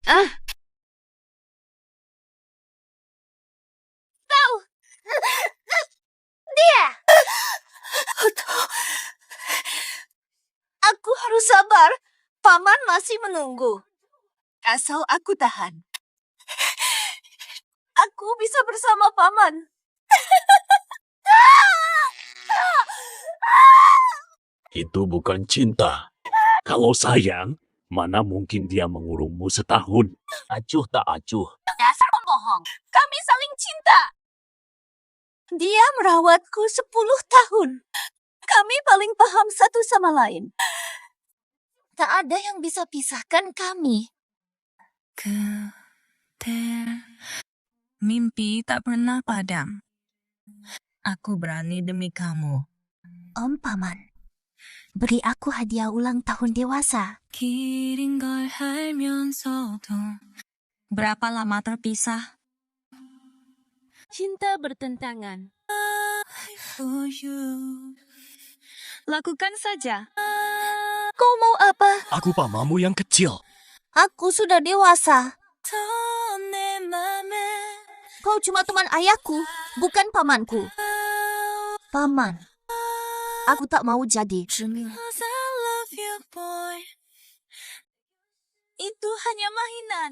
Ah, Tahu! Dia! Aku harus sabar. Paman masih menunggu. Asal aku tahan. Aku bisa bersama Paman. Itu bukan cinta. Kalau sayang, mana mungkin dia mengurungmu setahun? Acuh tak acuh. Dasar pembohong. Kami saling cinta. Dia merawatku 10 tahun. Kami paling paham satu sama lain. Tak ada yang bisa pisahkan kami. Mimpi tak pernah padam. Aku berani demi kamu. Om Paman, beri aku hadiah ulang tahun dewasa. 길인 걸 알면서도 Berapa lama terpisah? cinta bertentangan. For you. Lakukan saja. Kau mau apa? Aku pamamu yang kecil. Aku sudah dewasa. 더 내 맘에 Kau cuma teman ayahku, bukan pamanku. Paman, aku tak mau jadi. Cause I love you, boy. Itu hanya mainan.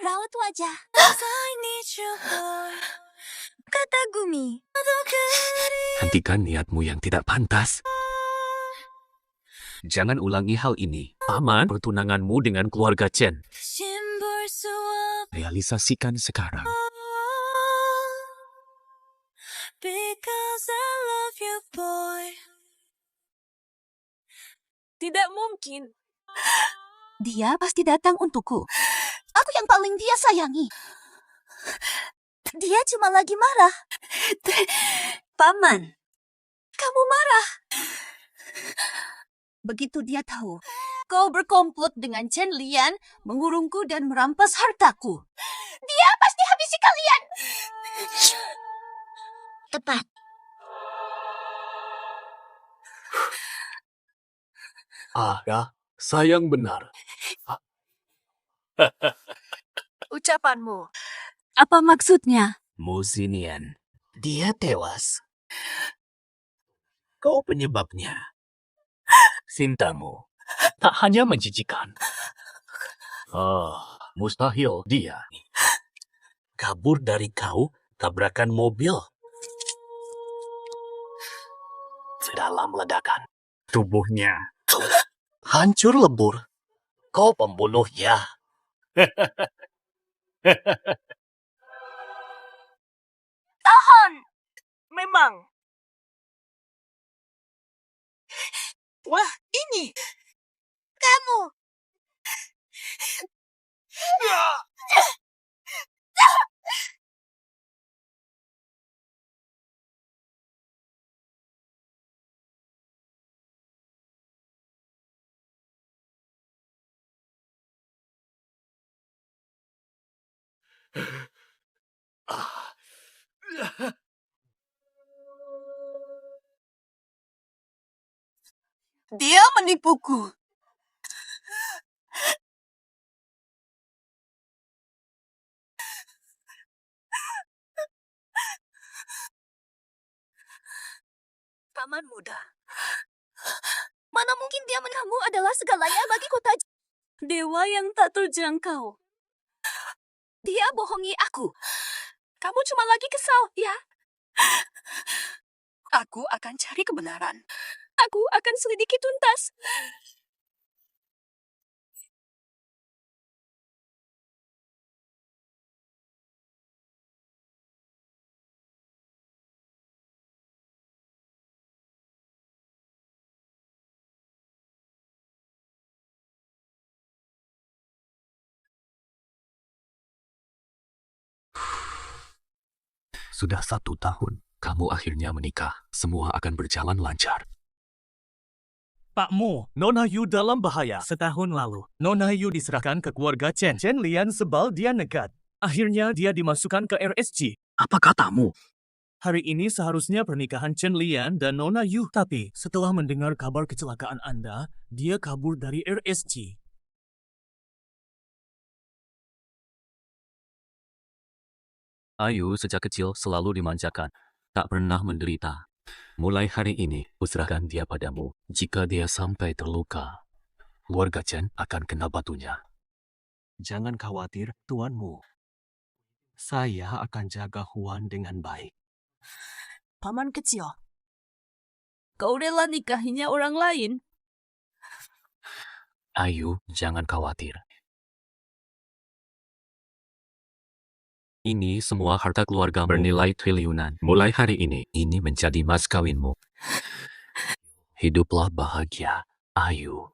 Rawat wajah. Cause I need you, boy. Kata Gumi. Hentikan niatmu yang tidak pantas. Jangan ulangi hal ini. Paman, pertunanganmu dengan keluarga Chen. 심볼 수 없. Realisasikan sekarang. Because I love you, boy. Tidak mungkin. Dia pasti datang untukku. Aku yang paling dia sayangi. Dia cuma lagi marah. Paman, kamu marah. Begitu dia tahu, kau berkomplot dengan Chen Lian, mengurungku dan merampas hartaku. Dia pasti habisi kalian. Tepat. Ada, sayang benar. Ucapanmu, apa maksudnya? Musinian. Dia tewas. Kau penyebabnya. Cintamu tak hanya menjijikan. Mustahil dia kabur dari kau tabrakan mobil. Dalam ledakan, tubuhnya hancur lebur. Kau pembunuh ya. Tahan! Memang. Wah, ini. Kamu. Dia menipuku. Paman muda. Mana mungkin dia kamu adalah segalanya bagi kota dewa yang tak terjangkau. Dia bohongi aku. Kamu cuma lagi kesal, ya? Aku akan cari kebenaran. Aku akan selidiki tuntas. Sudah 1 tahun, kamu akhirnya menikah. Semua akan berjalan lancar. Pak Mo, Nona Yu dalam bahaya. Setahun lalu, Nona Yu diserahkan ke keluarga Chen. Chen Lian sebal dia nekat. Akhirnya dia dimasukkan ke RSG. Apa katamu? Hari ini seharusnya pernikahan Chen Lian dan Nona Yu. Tapi setelah mendengar kabar kecelakaan Anda, dia kabur dari RSG. Ayu sejak kecil selalu dimanjakan, tak pernah menderita. Mulai hari ini, userahkan dia padamu. Jika dia sampai terluka, keluarga Chen akan kena batunya. Jangan khawatir, tuanmu. Saya akan jaga Huan dengan baik. Paman kecil, kau rela nikahinya orang lain? Ayu, jangan khawatir. Ini semua harta keluarga bernilai triliunan. Mulai hari ini menjadi mas kawinmu. Hiduplah bahagia, Ayu.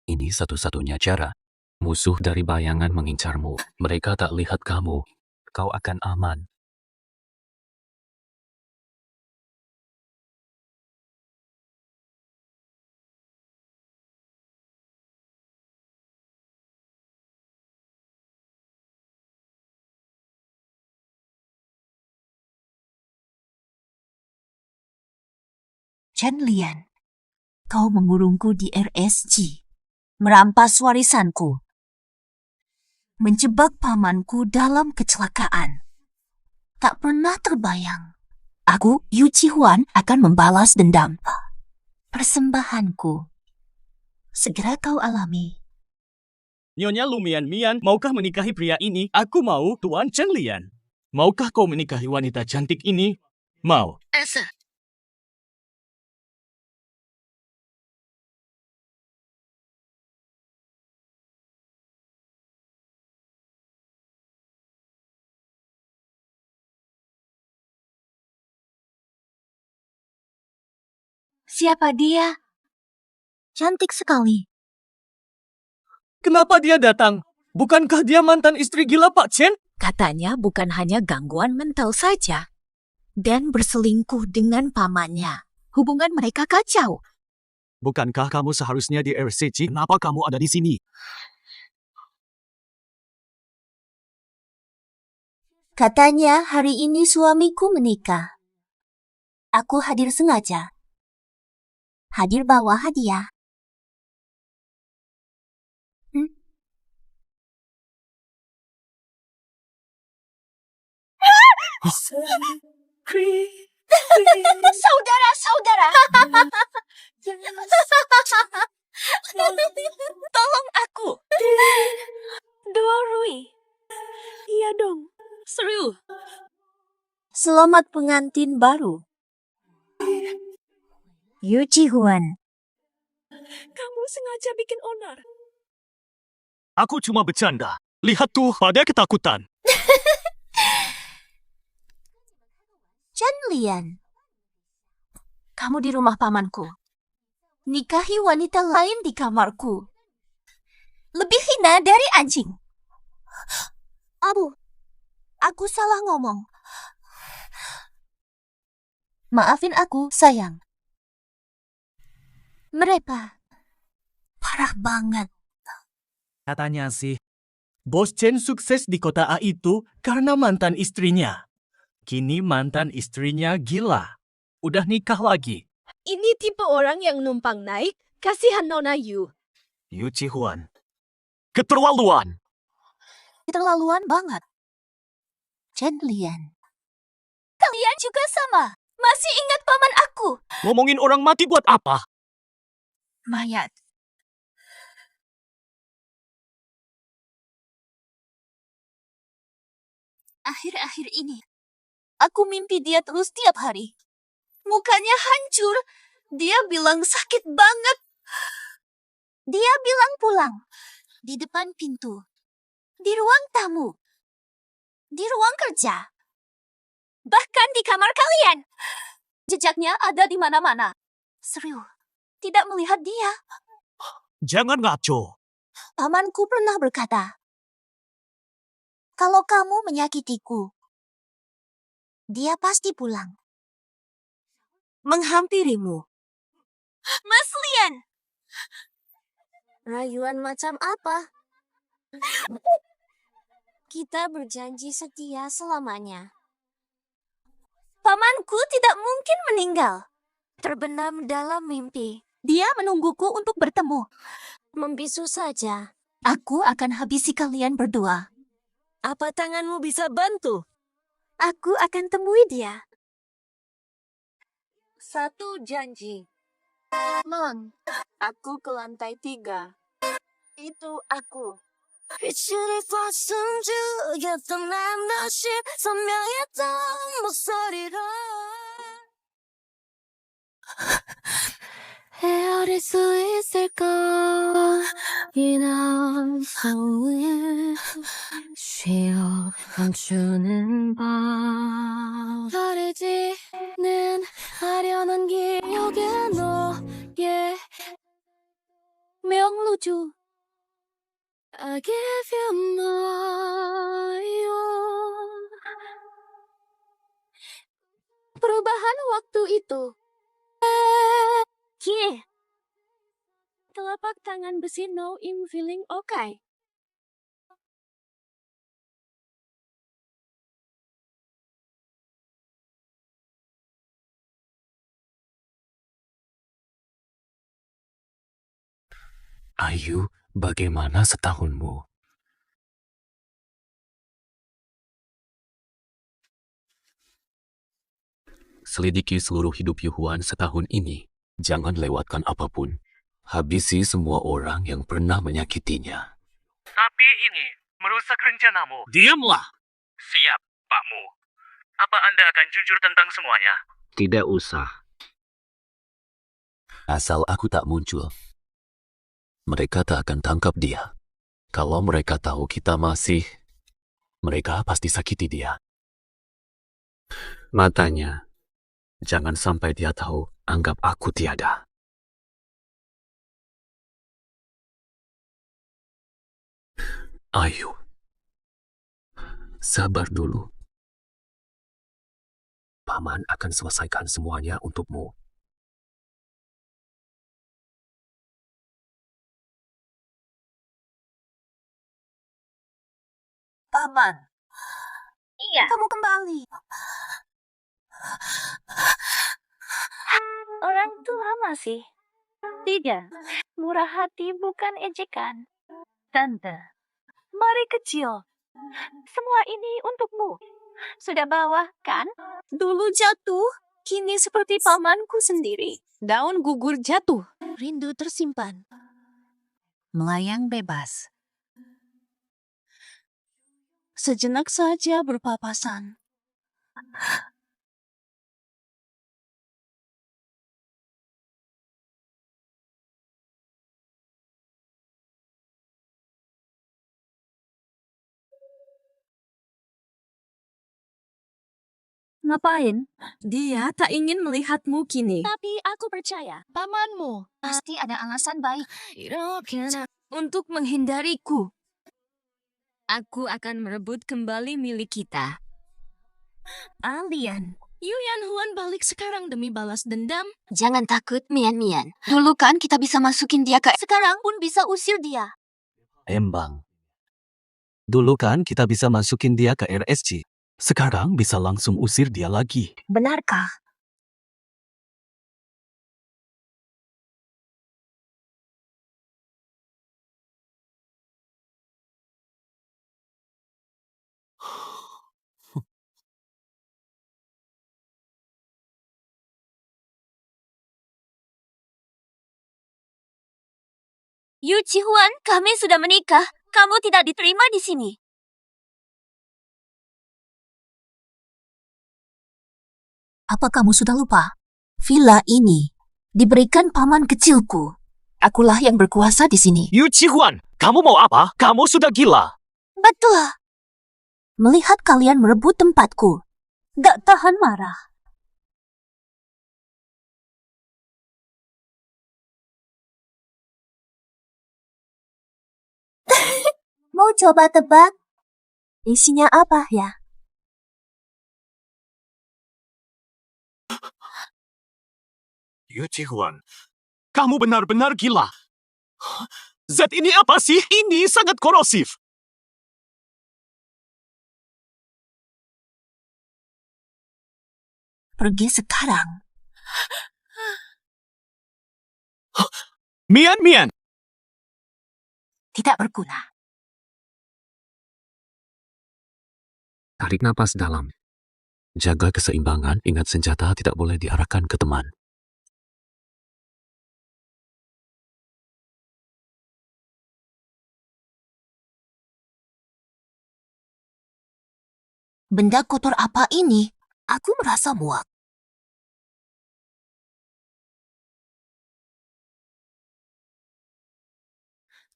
Ini satu-satunya cara. Musuh dari bayangan mengincarmu. Mereka tak lihat kamu. Kau akan aman. Chen Lian, kau mengurungku di RSG, merampas warisanku, menjebak pamanku dalam kecelakaan. Tak pernah terbayang, aku, Yu Jihuan, akan membalas dendam. Persembahanku, segera kau alami. Nyonya Lumian Mian, maukah menikahi pria ini? Aku mau, Tuan Chen Lian. Maukah kau menikahi wanita cantik ini? Mau. Siapa dia? Cantik sekali. Kenapa dia datang? Bukankah dia mantan istri gila Pak Chen? Katanya bukan hanya gangguan mental saja, dan berselingkuh dengan pamannya. Hubungan mereka kacau. Bukankah kamu seharusnya di RCG? Kenapa kamu ada di sini? Katanya hari ini suamiku menikah. Aku hadir sengaja. Hadir bawa hadiah. Saudara-saudara. Tolong aku. Dua Rui. Iya dong. Serius. Selamat pengantin baru. Yu Jihuan. Kamu sengaja bikin onar. Aku cuma bercanda. Lihat tuh, pada ketakutan. Chen Lian. Kamu di rumah pamanku. Nikahi wanita lain di kamarku. Lebih hina dari anjing. Abu, aku salah ngomong. Maafin aku, sayang. Mereka parah banget. Katanya sih, Bos Chen sukses di kota A itu karena mantan istrinya. Kini mantan istrinya gila. Udah nikah lagi. Ini tipe orang yang numpang naik, kasihan Nona Yu. Yu Jihuan. Keterlaluan! Keterlaluan banget. Chen Lian. Kalian juga sama. Masih ingat paman aku? Ngomongin orang mati buat apa? Mayat. Akhir-akhir ini, aku mimpi dia terus tiap hari. Mukanya hancur. Dia bilang sakit banget. Dia bilang pulang. Di depan pintu. Di ruang tamu. Di ruang kerja. Bahkan di kamar kalian. Jejaknya ada di mana-mana. Serius, tidak melihat dia. Jangan ngaco. Pamanku pernah berkata, kalau kamu menyakitiku, dia pasti pulang. Menghampirimu. Mas Lian! Rayuan macam apa? Kita berjanji setia selamanya. Pamanku tidak mungkin meninggal. Terbenam dalam mimpi. Dia menungguku untuk bertemu. Membisu saja. Aku akan habisi kalian berdua. Apa tanganmu bisa bantu? Aku akan temui dia. Satu janji. Mon, aku ke lantai 3. Itu aku. 빛이 숨죽였던 난 다시 선명했던 목소리로 헤아릴 수 있을까 이런 하루에 쉬어 멈추는 밤 가리지는 아련한 기억에 너의 명루주 I give you my all. Perubahan waktu itu. Kie. Telapak tangan besi no im feeling okay. Ayu, bagaimana setahunmu? Selidiki seluruh hidup Yuhuan setahun ini. Jangan lewatkan apapun. Habisi semua orang yang pernah menyakitinya. Tapi ini merusak rencanamu. Diamlah! Siap, Pakmu. Apa Anda akan jujur tentang semuanya? Tidak usah. Asal aku tak muncul, mereka tak akan tangkap dia. Kalau mereka tahu kita masih, mereka pasti sakiti dia. Matanya, jangan sampai dia tahu, anggap aku tiada. Ayo, sabar dulu. Paman akan selesaikan semuanya untukmu. Paman. Iya. Kamu kembali. Orang tua masih. Tidak. Murah hati bukan ejekan. Tante. Mari kecil. Semua ini untukmu. Sudah bawa, kan? Dulu jatuh, kini seperti pamanku sendiri. Daun gugur jatuh. Rindu tersimpan. Melayang bebas. Sejenak saja berpapasan. Ngapain? Dia tak ingin melihatmu kini. Tapi aku percaya, pamanmu pasti ada alasan baik untuk menghindariku. Aku akan merebut kembali milik kita. Alien. Yuyan Huan balik sekarang demi balas dendam. Jangan takut, Mian Mian. Dulu kan kita bisa masukin dia ke... Sekarang pun bisa usir dia. Embang. Dulu kan kita bisa masukin dia ke RSC. Sekarang bisa langsung usir dia lagi. Benarkah? Yu Jihuan, kami sudah menikah. Kamu tidak diterima di sini. Apa kamu sudah lupa? Villa ini diberikan paman kecilku. Akulah yang berkuasa di sini. Yu Jihuan, kamu mau apa? Kamu sudah gila. Betul. Melihat kalian merebut tempatku, gak tahan marah. Mau coba tebak? Isinya apa ya? Yu Jihuan, kamu benar-benar gila. Z ini apa sih? Ini sangat korosif. Pergi sekarang. Mian, Mian! Tidak berguna. Tarik napas dalam. Jaga keseimbangan, ingat senjata tidak boleh diarahkan ke teman. Benda kotor apa ini? Aku merasa muak.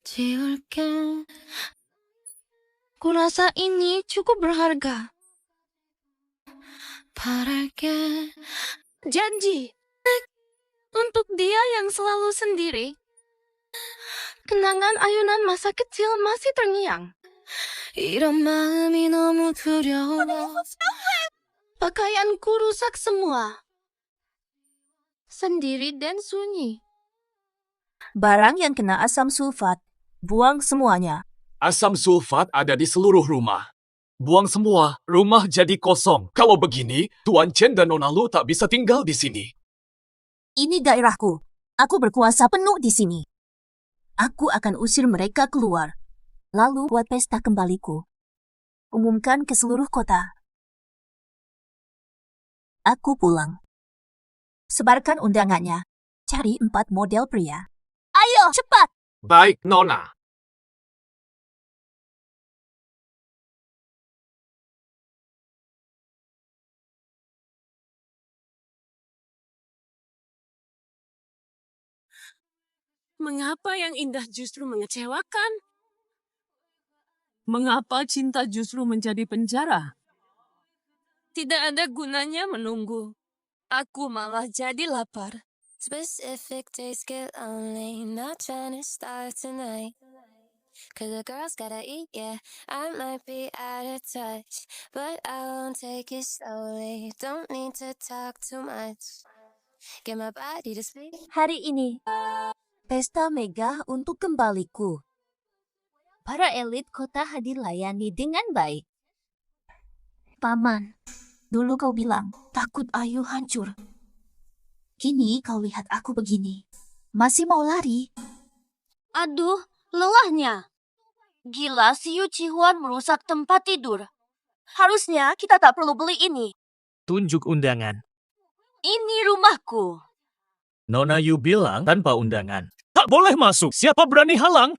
지울게. Kurasa ini cukup berharga. 바랄게. Janji. Untuk dia yang selalu sendiri. Kenangan ayunan masa kecil masih terngiang. 이런 마음이 너무 두려워. Pakaianku rusak semua. Sendiri dan sunyi. Barang yang kena asam sulfat, buang semuanya. Asam sulfat ada di seluruh rumah. Buang semua, rumah jadi kosong. Kalau begini, Tuan Chen dan Nona Lu tak bisa tinggal di sini. Ini daerahku. Aku berkuasa penuh di sini. Aku akan usir mereka keluar. Lalu buat pesta kembaliku. Umumkan ke seluruh kota. Aku pulang. Sebarkan undangannya. Cari 4 model pria. Ayo, cepat! Baik, Nona. Mengapa yang indah justru mengecewakan? Mengapa cinta justru menjadi penjara? Tidak ada gunanya menunggu. Aku malah jadi lapar. Specific days get lonely, not trying to start tonight. Cause the girls gotta eat, yeah. I might be out of touch, but I won't take it slowly. Don't need to talk too much. Get my body to speak. Hari ini, pesta megah untuk kembaliku. Para elit kota hadir layani dengan baik. Paman, dulu kau bilang takut Ayu hancur. Kini kau lihat aku begini. Masih mau lari? Aduh, lelahnya. Gila, si Yu Chihuan merusak tempat tidur. Harusnya kita tak perlu beli ini. Tunjuk undangan. Ini rumahku. Nona Yu bilang tanpa undangan. Tak boleh masuk. Siapa berani halang?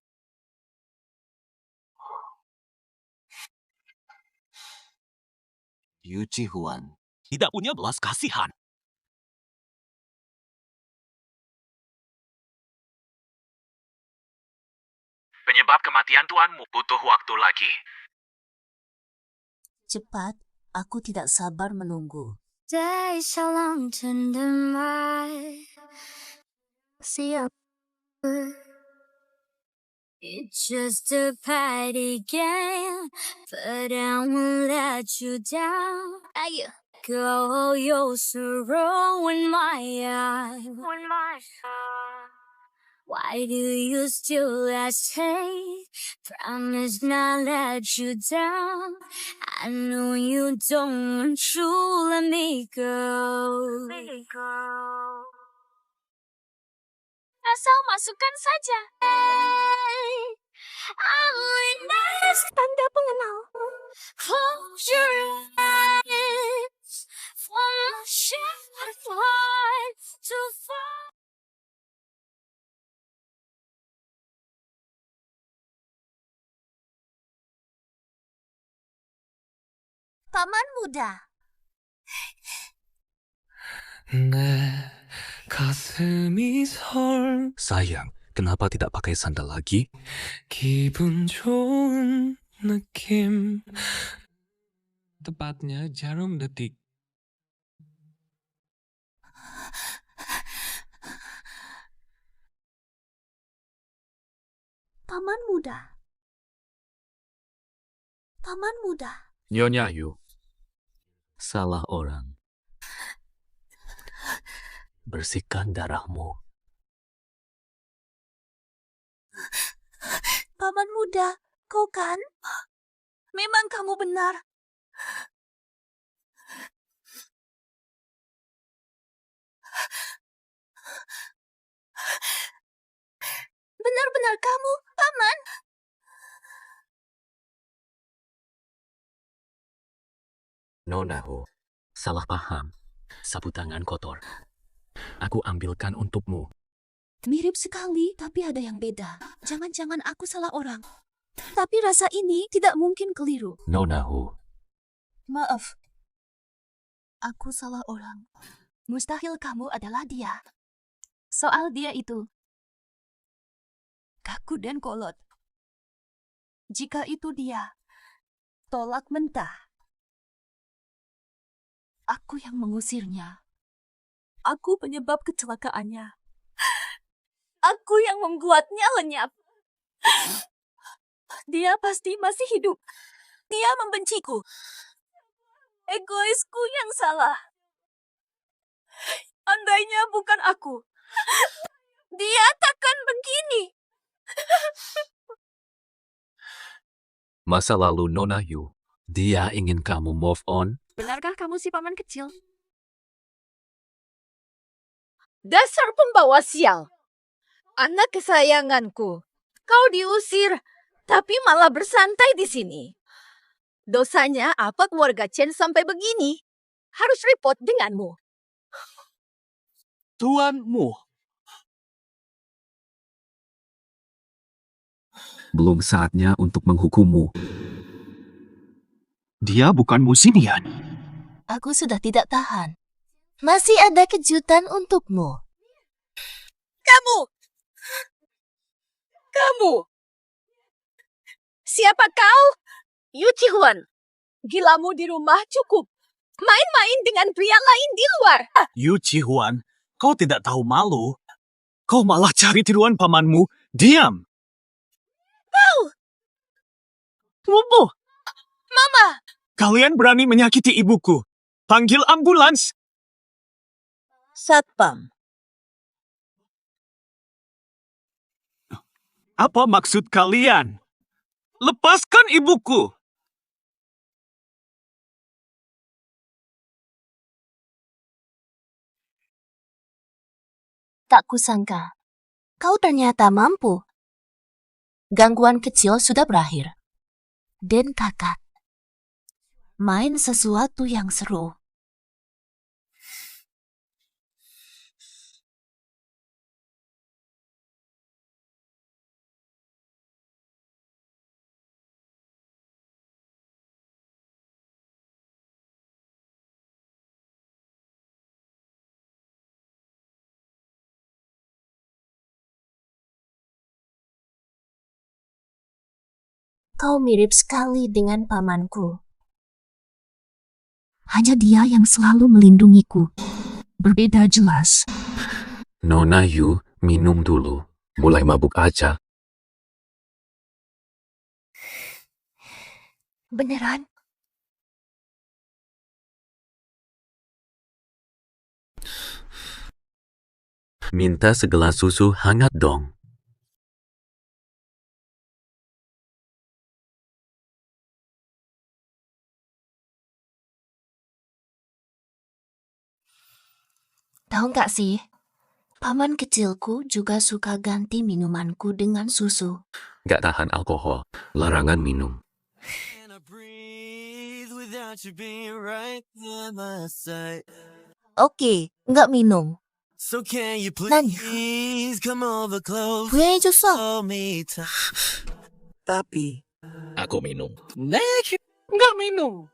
Yu Chihuan. Tidak punya belas kasihan. Penyebab kematian tuanmu butuh waktu lagi. Cepat, aku tidak sabar menunggu. 在小浪真的爱 See ya. It's just a party game, but I won't let you down. Ayo. Go, you're sorrow in my eyes. Why do you still hesitate? Promise not let you down. I know you don't want to let me go. Asal masukkan saja. Tanda pengenal. Close your eyes. From a shattered heart to fall. Paman muda. 내 가슴이 Sayang, kenapa tidak pakai sandal lagi? 기분 좋은 느낌 tepatnya jarum detik. Paman muda. Paman muda. Nyonya Yu. Salah orang. Bersihkan darahmu. Paman muda, kau kan? Memang kamu benar. benar kamu, Paman. Nona Hu, salah paham. Sapu tangan kotor. Aku ambilkan untukmu. Mirip sekali, tapi ada yang beda. Jangan-jangan aku salah orang. Tapi rasa ini tidak mungkin keliru. Nona Hu, Maaf. Aku salah orang. Mustahil kamu adalah dia. Soal dia itu kaku dan kolot. Jika itu dia, tolak mentah. Aku yang mengusirnya. Aku penyebab kecelakaannya. Aku yang membuatnya lenyap. Dia pasti masih hidup. Dia membenciku. Egoisku yang salah. Andainya bukan aku, dia takkan begini. masa lalu Nona Yu, dia ingin kamu move on? Benarkah kamu si paman kecil? Dasar pembawa sial. Anak kesayanganku. Kau diusir, tapi malah bersantai di sini. Dosanya apa keluarga Chen sampai begini? Harus report denganmu. Tuanmu. Belum saatnya untuk menghukummu. Dia bukan Musinian. Aku sudah tidak tahan. Masih ada kejutan untukmu. Kamu! Siapa kau? Yu Chihuan. Gilamu di rumah cukup. Main-main dengan pria lain di luar. Yu Chihuan, kau tidak tahu malu. Kau malah cari tiruan pamanmu. Diam! Bobo! Mama! Kalian berani menyakiti ibuku. Panggil ambulans! Satpam. Apa maksud kalian? Lepaskan ibuku! Tak kusangka. Kau ternyata mampu. Gangguan kecil sudah berakhir. Dan kakak. Main sesuatu yang seru. Kau mirip sekali dengan pamanku. Hanya dia yang selalu melindungiku. Berbeda jelas. Nona Yu, minum dulu. Mulai mabuk aja. Beneran? Minta segelas susu hangat dong. Tahu nggak sih? Paman kecilku juga suka ganti minumanku dengan susu. Gak tahan alkohol. Larangan minum. Oke, nggak minum. Nanya. 구해줬어. Tapi, Aku minum. nggak minum.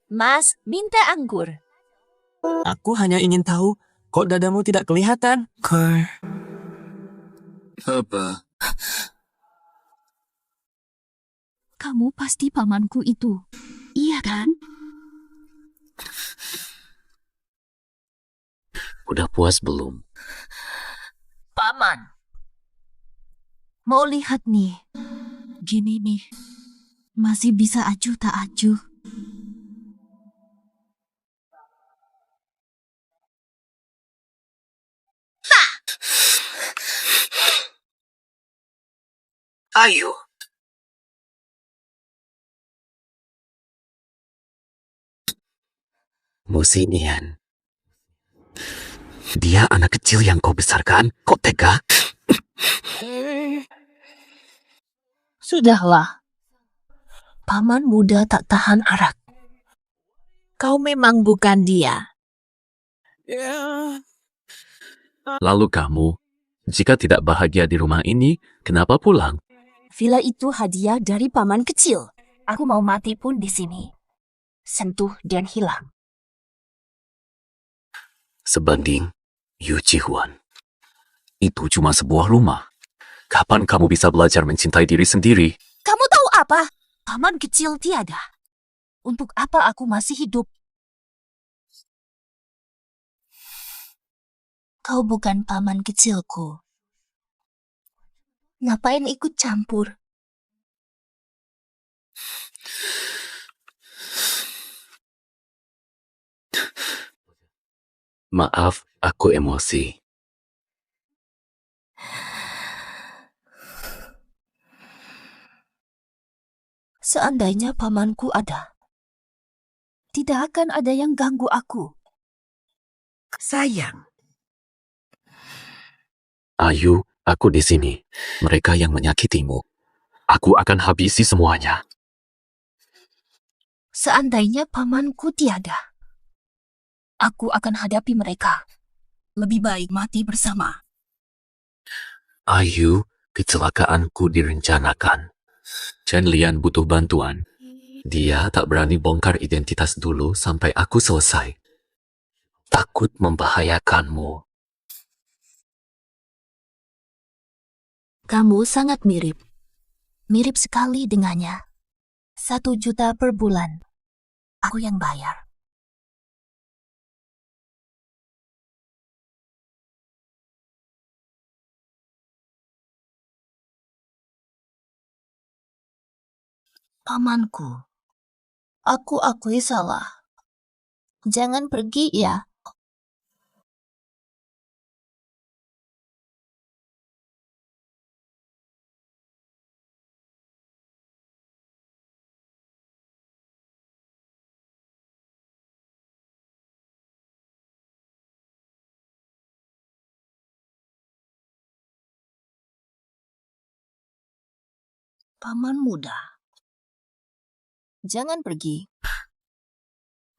Mas, minta anggur. Aku hanya ingin tahu, kok dadamu tidak kelihatan? Apa? Kamu pasti pamanku itu. Iya kan? Udah puas belum? Paman. Mau lihat nih. Gini nih. Masih bisa acuh tak acuh. Ayo. Musinian. Dia anak kecil yang kau besarkan. Kok tega? Sudahlah. Paman muda tak tahan arak. Kau memang bukan dia. Lalu kamu, jika tidak bahagia di rumah ini, kenapa pulang? Villa itu hadiah dari paman kecil. Aku mau mati pun di sini. Sentuh dan hilang. Sebanding Yu Jihuan. Itu cuma sebuah rumah. Kapan kamu bisa belajar mencintai diri sendiri? Kamu tahu apa? Paman kecil tiada. Untuk apa aku masih hidup? Kau bukan paman kecilku. Ngapain ikut campur? Maaf, aku emosi. Seandainya pamanku ada, tidak akan ada yang ganggu aku. Sayang. Ayu, aku di sini. Mereka yang menyakitimu. Aku akan habisi semuanya. Seandainya pamanku tiada, aku akan hadapi mereka. Lebih baik mati bersama. Ayu, kecelakaanku direncanakan. Chen Lian butuh bantuan. Dia tak berani bongkar identitas dulu sampai aku selesai. Takut membahayakanmu. Kamu sangat mirip. Mirip sekali dengannya. 1 juta per bulan. Aku yang bayar. Pamanku, aku akui salah. Jangan pergi ya. Paman muda. Jangan pergi.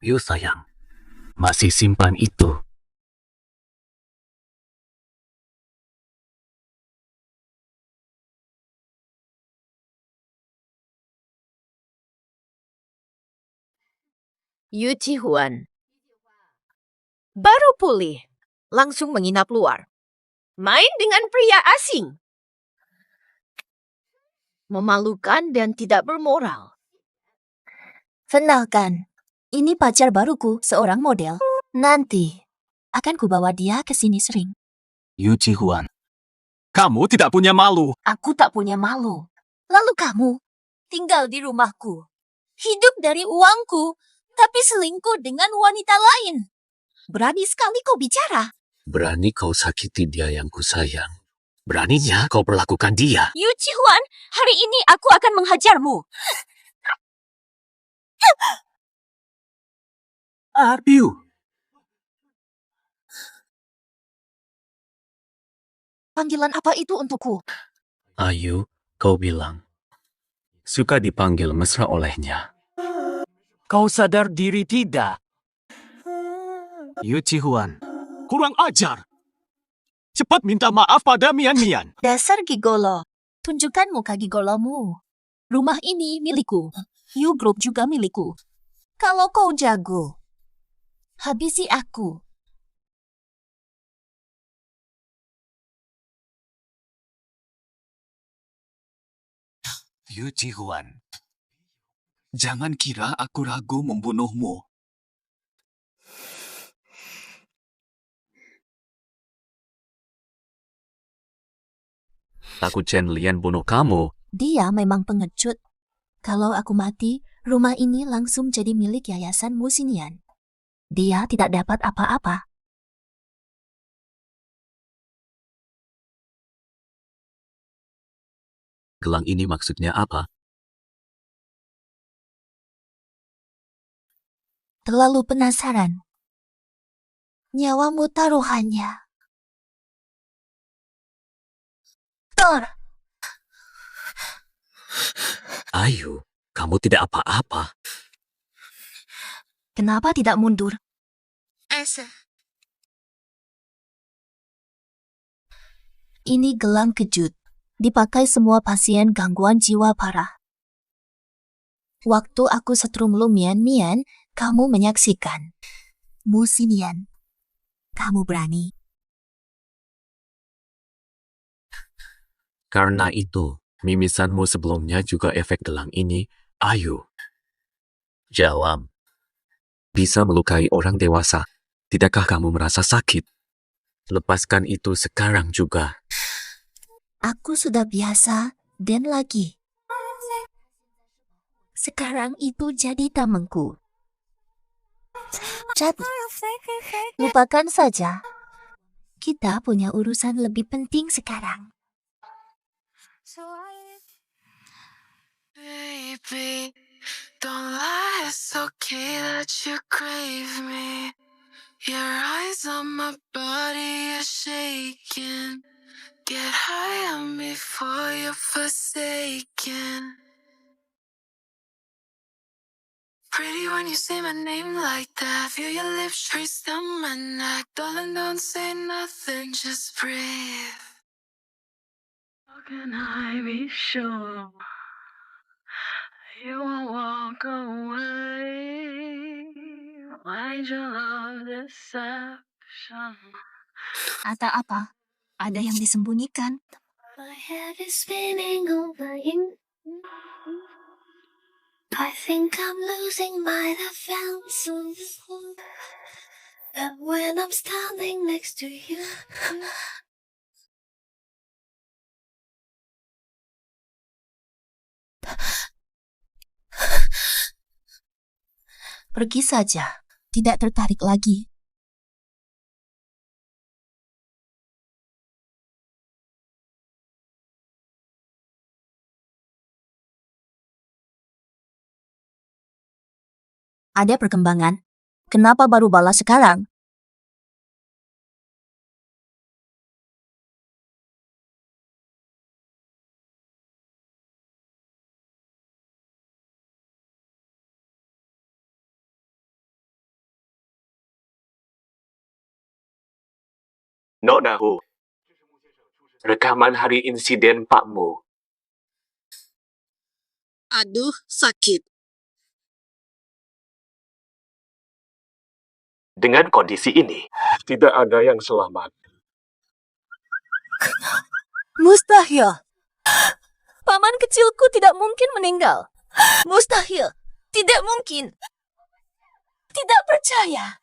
Yu sayang, masih simpan itu. Yu Jihuan. Baru pulih. Langsung menginap luar. Main dengan pria asing. Memalukan dan tidak bermoral. Kenalkan, ini pacar baruku, seorang model. Nanti akan kubawa dia ke sini sering. Yu Jihuan. Kamu tidak punya malu. Aku tak punya malu. Lalu kamu tinggal di rumahku. Hidup dari uangku, tapi selingkuh dengan wanita lain. Berani sekali kau bicara. Berani kau sakiti dia yang kusayang. Beraninya kau perlakukan dia. Yu Jihuan, hari ini aku akan menghajarmu. Ayu. Panggilan apa itu untukku? Ayu, kau bilang. Suka dipanggil mesra olehnya. Kau sadar diri tidak? Yu Jihuan. Kurang ajar. Cepat minta maaf pada Mian-Mian. Dasar gigolo. Tunjukkan muka gigolomu. Rumah ini milikku. You Group juga milikku. Kalau kau jago, habisi aku. Yu Jihuan. Jangan kira aku ragu membunuhmu. Takut Chen Lian bunuh kamu. Dia memang pengecut. Kalau aku mati, rumah ini langsung jadi milik Yayasan Musinian. Dia tidak dapat apa-apa. Gelang ini maksudnya apa? Terlalu penasaran. Nyawamu taruhannya. Thor, Ayu, kamu tidak apa-apa. kenapa tidak mundur? Ini gelang kejut. Dipakai semua pasien gangguan jiwa parah. Waktu aku setrum Lumian Mian, kamu menyaksikan. Musinian, kamu berani. Karena itu, mimisanmu sebelumnya juga efek gelang ini, Ayu. Jawab. Bisa melukai orang dewasa. Tidakkah kamu merasa sakit? Lepaskan itu sekarang juga. Aku sudah biasa dan lagi. Sekarang itu jadi tamengku. Jadi, lupakan saja. Kita punya urusan lebih penting sekarang. Baby, don't lie, it's okay that you crave me. Your eyes on my body are shaking. Get high on me before you're forsaken. Pretty when you say my name like that. Feel your lips trace down my neck. Darling, don't say nothing, just breathe. How can I be sure you won't walk away? Why'd your love deception? Ada apa? Ada yang disembunyikan. My head is spinning over you. I think I'm losing my defenses. And when I'm standing next to you, Pergi saja. Tidak tertarik lagi. Ada perkembangan. Kenapa baru balas sekarang? Nonahu. Rekaman hari insiden Pakmu. Aduh, sakit. Dengan kondisi ini, tidak ada yang selamat. Mustahil. Paman kecilku tidak mungkin meninggal. Mustahil. Tidak mungkin. Tidak percaya.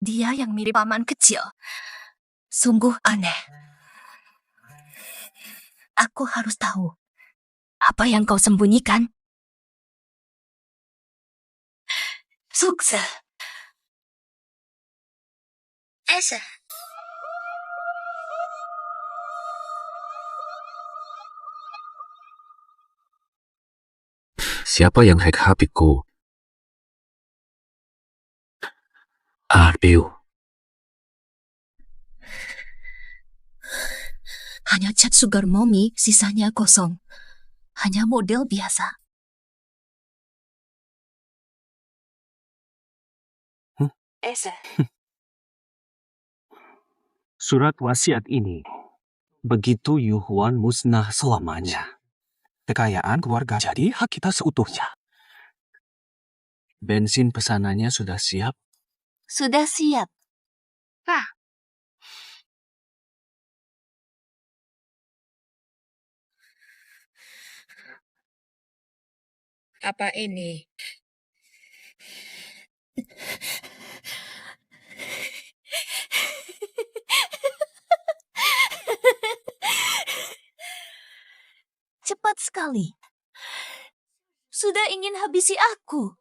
Dia yang mirip paman kecil. Sungguh aneh. Aku harus tahu. Apa yang kau sembunyikan? Sukses. Esa. Siapa yang hack HP-ku? Arbiu. Hanya cat sugar mommy, sisanya kosong. Hanya model biasa. Esa. Surat wasiat ini, begitu Yuhuan musnah selamanya. Kekayaan keluarga jadi hak kita seutuhnya. Bensin pesanannya sudah siap. Sudah siap. Apa ini? Cepat sekali. Sudah ingin habisi aku.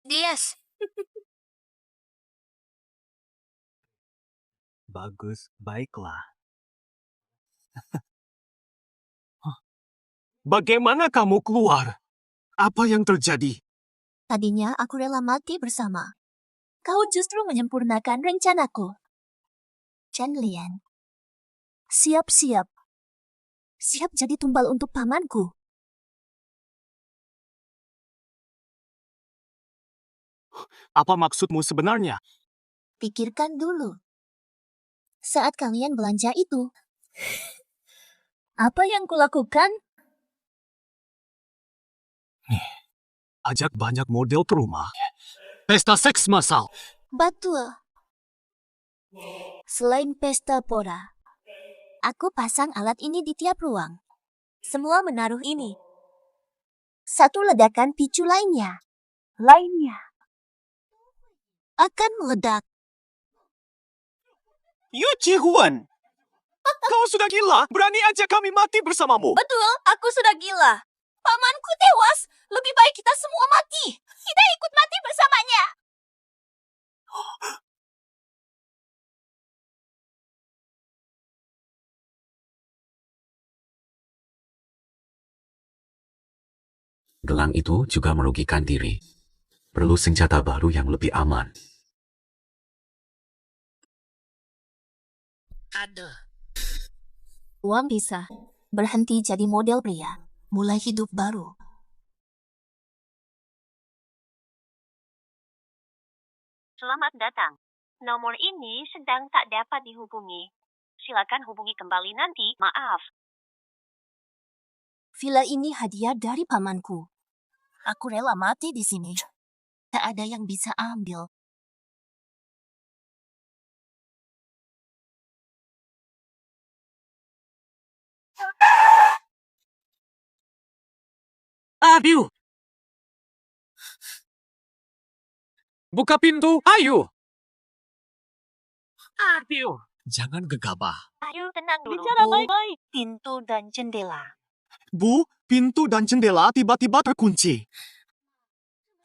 Dias, Bagus, baiklah. Bagaimana kamu keluar? Apa yang terjadi? tadinya aku rela mati bersama. Kau justru menyempurnakan rencanaku. Chen Lian, siap-siap. Siap jadi tumbal untuk pamanku. Apa maksudmu sebenarnya? Pikirkan dulu. Saat kalian belanja itu, apa yang kulakukan? Ajak banyak model ke rumah. Pesta seks massal. Betul. Selain pesta pora, aku pasang alat ini di tiap ruang. Semua menaruh ini. Satu ledakan picu lainnya akan meledak. Yu Ji-huan! Kau sudah gila? Berani aja kami mati bersamamu. Betul, aku sudah gila. Pamanku tewas. Lebih baik kita semua mati. Kita ikut mati bersamanya. Gelang itu juga merugikan diri. Perlu senjata baru yang lebih aman. Uang bisa berhenti jadi model pria. Mulai hidup baru. Selamat datang. Nomor ini sedang tak dapat dihubungi. Silakan hubungi kembali nanti. Maaf. Villa ini hadiah dari pamanku. Aku rela mati di sini. Tak ada yang bisa ambil. Aduh! Buka pintu, ayo! Aduh! Jangan gegabah. Ayo tenang dulu. Bicara Bu. baik-baik. Pintu dan jendela. Bu, pintu dan jendela tiba-tiba terkunci.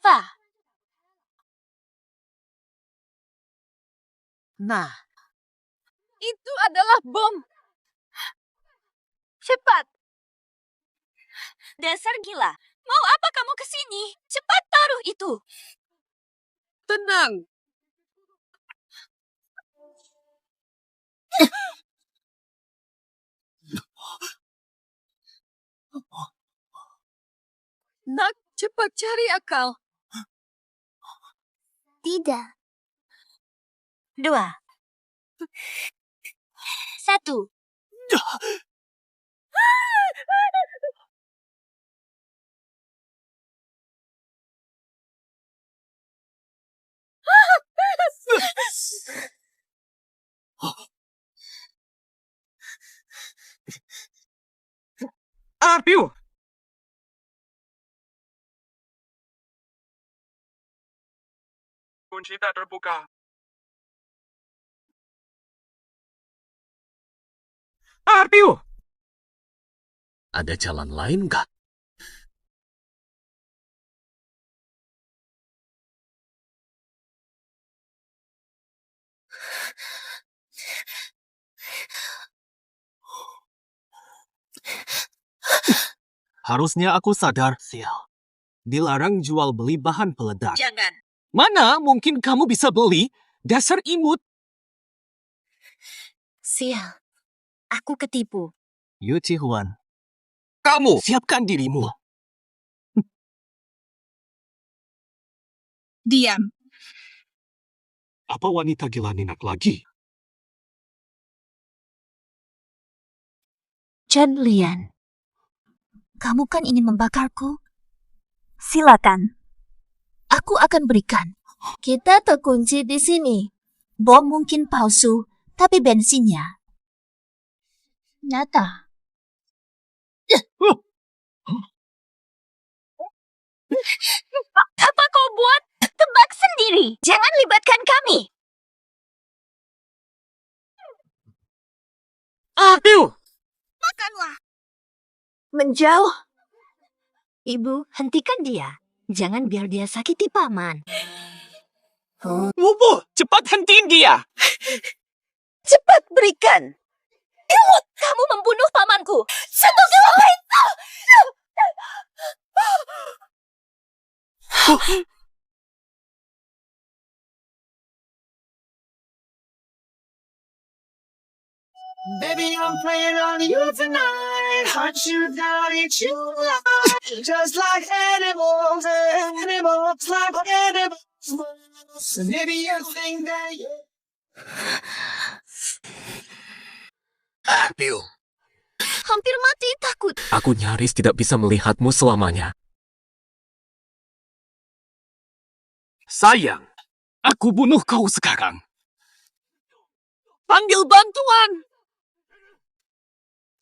Fah, Nah, itu adalah bom. Cepat. dasar gila. Mau apa kamu kesini? Cepat taruh itu. Tenang. Nak, cepat cari akal. Tidak. 2. 1. Aduh! Kunci tak terbuka. Aduh! Ada jalan lain nggak? Harusnya aku sadar, Sial. Dilarang jual beli bahan peledak. Jangan. Mana mungkin kamu bisa beli? Dasar imut. Sial. Aku ketipu. Yu Ji-huan. Kamu siapkan dirimu. Diam. Apa wanita gila ninak lagi? Chen Lian. Kamu kan ingin membakarku? Silakan. Aku akan berikan. Kita terkunci di sini. Bom mungkin palsu, tapi bensinnya nyata. Apa kau buat? Tebak sendiri. Jangan libatkan kami. Aduh! Makanlah. Menjauh. Ibu, hentikan dia. Jangan biar dia sakiti paman. Wubu, cepat hentiin dia! Cepat berikan. Kamu membunuh pamanku. Baby, I'm playing on you tonight. Hunt you down, eat you alive. Just like animals, animals like animals. And maybe you think that you... Bill, Hampir mati takut. aku nyaris tidak bisa melihatmu selamanya. Sayang, aku bunuh kau sekarang. Panggil bantuan!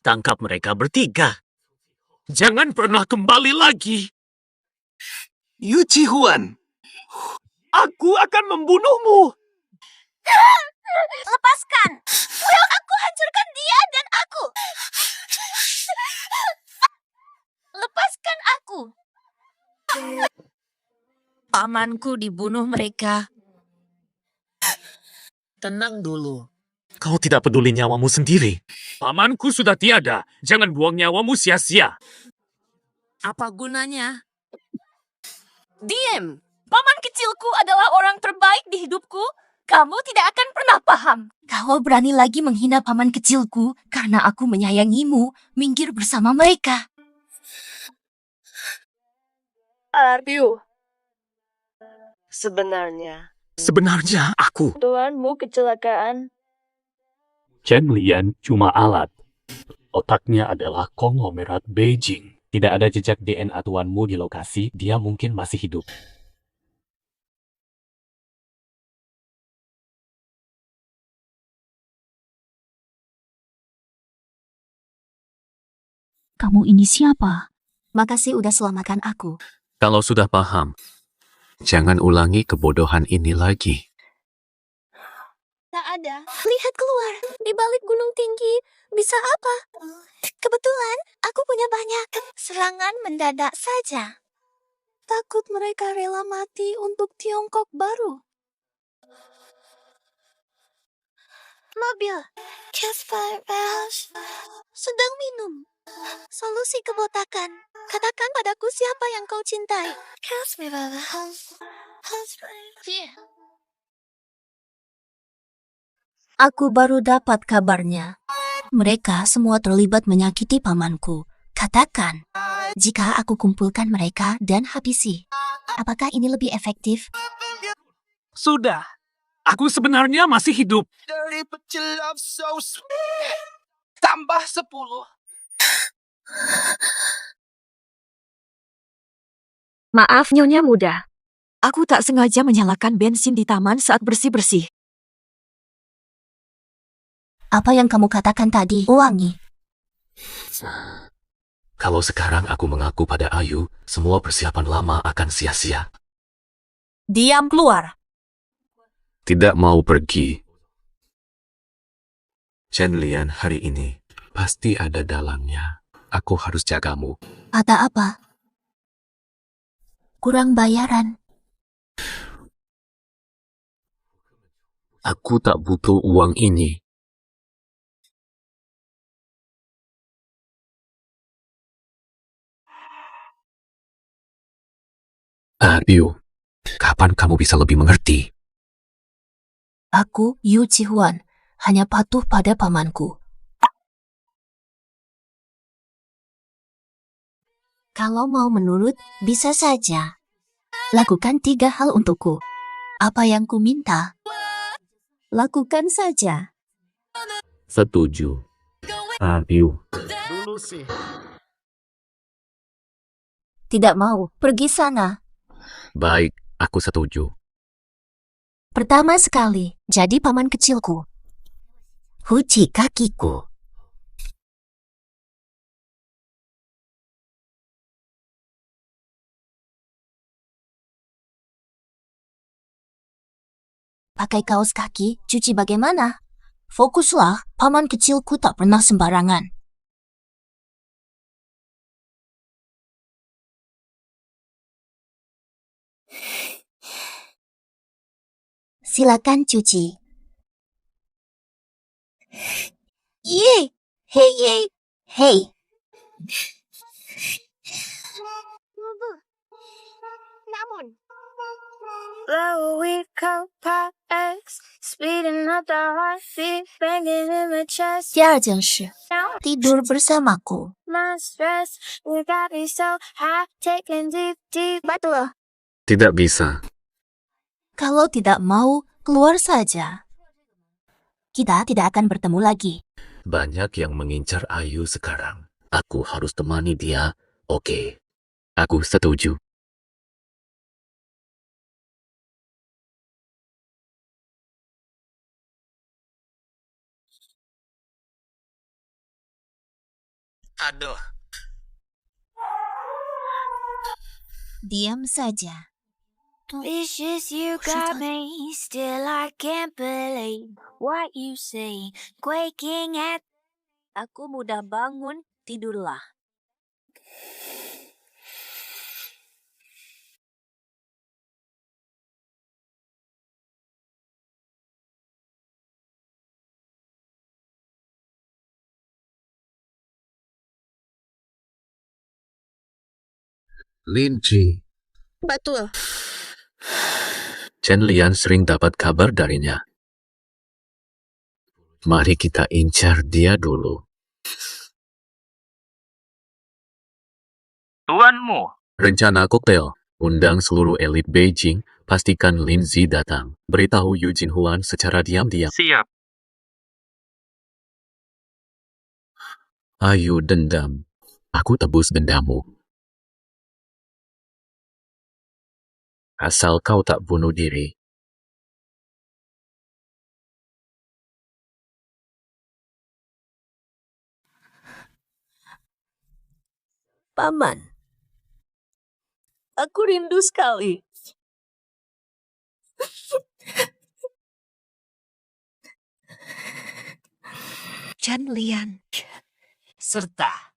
Tangkap mereka bertiga. Jangan pernah kembali lagi. Yu Chi-huan, aku akan membunuhmu. Lepaskan. Will aku hancurkan dia dan aku. Lepaskan aku. Pamanku dibunuh mereka. Tenang dulu. Kau tidak peduli nyawamu sendiri. Pamanku sudah tiada. Jangan buang nyawamu sia-sia. Apa gunanya? Diem. Paman kecilku adalah orang terbaik di hidupku. Kamu tidak akan pernah paham. Kau berani lagi menghina paman kecilku karena aku menyayangimu. Minggir bersama mereka. Aryu, sebenarnya aku. tuanmu kecelakaan. Chen Lian cuma alat. Otaknya adalah konglomerat Beijing. Tidak ada jejak DNA tuanmu di lokasi, dia mungkin masih hidup. Kamu ini siapa? Makasih udah selamatkan aku. Kalau sudah paham, jangan ulangi kebodohan ini lagi. Tak ada. Lihat keluar. Di balik gunung tinggi. Bisa apa? Kebetulan aku punya banyak. Serangan mendadak saja. Takut mereka rela mati untuk Tiongkok baru. Mobil. Campfire bells. Sedang minum. Solusi kebotakan. Katakan padaku siapa yang kau cintai. Aku baru dapat kabarnya. Mereka semua terlibat menyakiti pamanku. Katakan, jika aku kumpulkan mereka dan habisi, apakah ini lebih efektif? Sudah. Aku sebenarnya masih hidup. Tambah 10. Maaf, Nyonya Muda. Aku tak sengaja menyalakan bensin di taman saat bersih-bersih. Apa yang kamu katakan tadi, Wangi? Kalau sekarang aku mengaku pada Ayu, semua persiapan lama akan sia-sia. Diam keluar. Tidak mau pergi. Chen Lian hari ini pasti ada dalangnya. Aku harus jagamu. Kata apa? Kurang bayaran. Aku tak butuh uang ini. Biu, kapan kamu bisa lebih mengerti? Aku, Yu Chi-huan, hanya patuh pada pamanku. Kalau mau menurut, bisa saja. Lakukan 3 hal untukku. Apa yang ku minta, lakukan saja. Setuju. Biu, Dulu sih. Tidak mau. Pergi sana. Baik, aku setuju. Pertama sekali, jadi paman kecilku. Huci kakiku. Pakai kaos kaki, cuci bagaimana? Fokuslah, paman kecilku tak pernah sembarangan. Silakan cuci. Yeay! Hei, hei, hei. Namun. Low we compact X, speeding up the heartbeat, banging in my chest. 第二件事, tidur bersamaku. My stress, you got me so high, taking deep. Betul. Tidak bisa. Kalau tidak mau, keluar saja. Kita tidak akan bertemu lagi. Banyak yang mengincar Ayu sekarang. Aku harus temani dia. Oke. Aku setuju. Aduh. Diam saja. Vicious, you got me, still I can't believe what you say, quaking at. Aku mudah bangun, tidurlah. Linci. Betul. Chen Lian sering dapat kabar darinya. Mari kita incar dia dulu. Tuanmu. Rencana koktail. Undang seluruh elit Beijing. Pastikan Lin Zi datang. Beritahu Yu Jinhuan secara diam-diam. Siap. Ayu dendam. Aku tebus dendammu. Asal kau tak bunuh diri. Paman, aku rindu sekali. Chen Lian, serta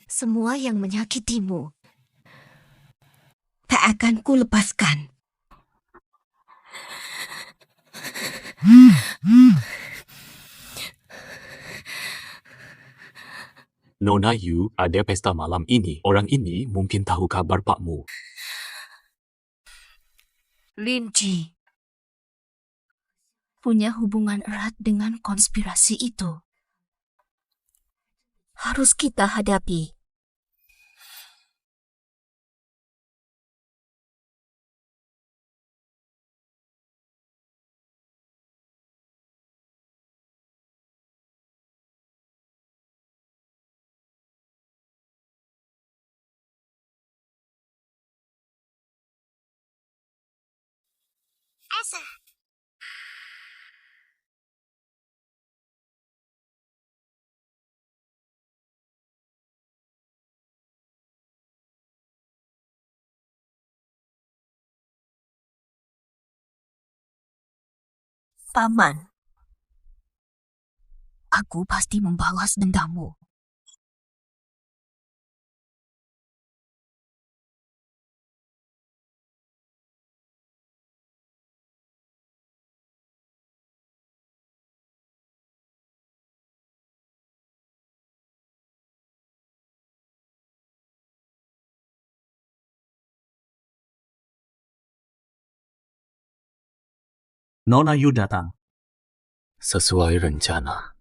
semua yang menyakitimu, tak akan ku lepaskan. Nona Yu, ada pesta malam ini. Orang ini mungkin tahu kabar pakmu. Lin Ji punya hubungan erat dengan konspirasi itu. Harus kita hadapi. Asa. Paman, aku pasti membalas dendammu. Nona Yu datang. Sesuai rencana.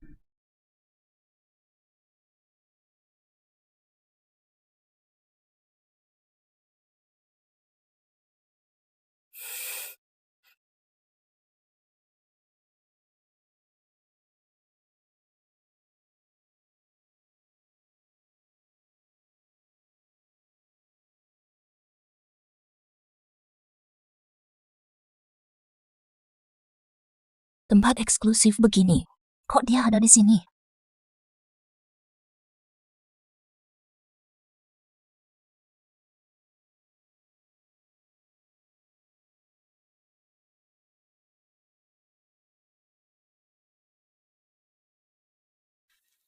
Tempat eksklusif begini. Kok dia ada di sini?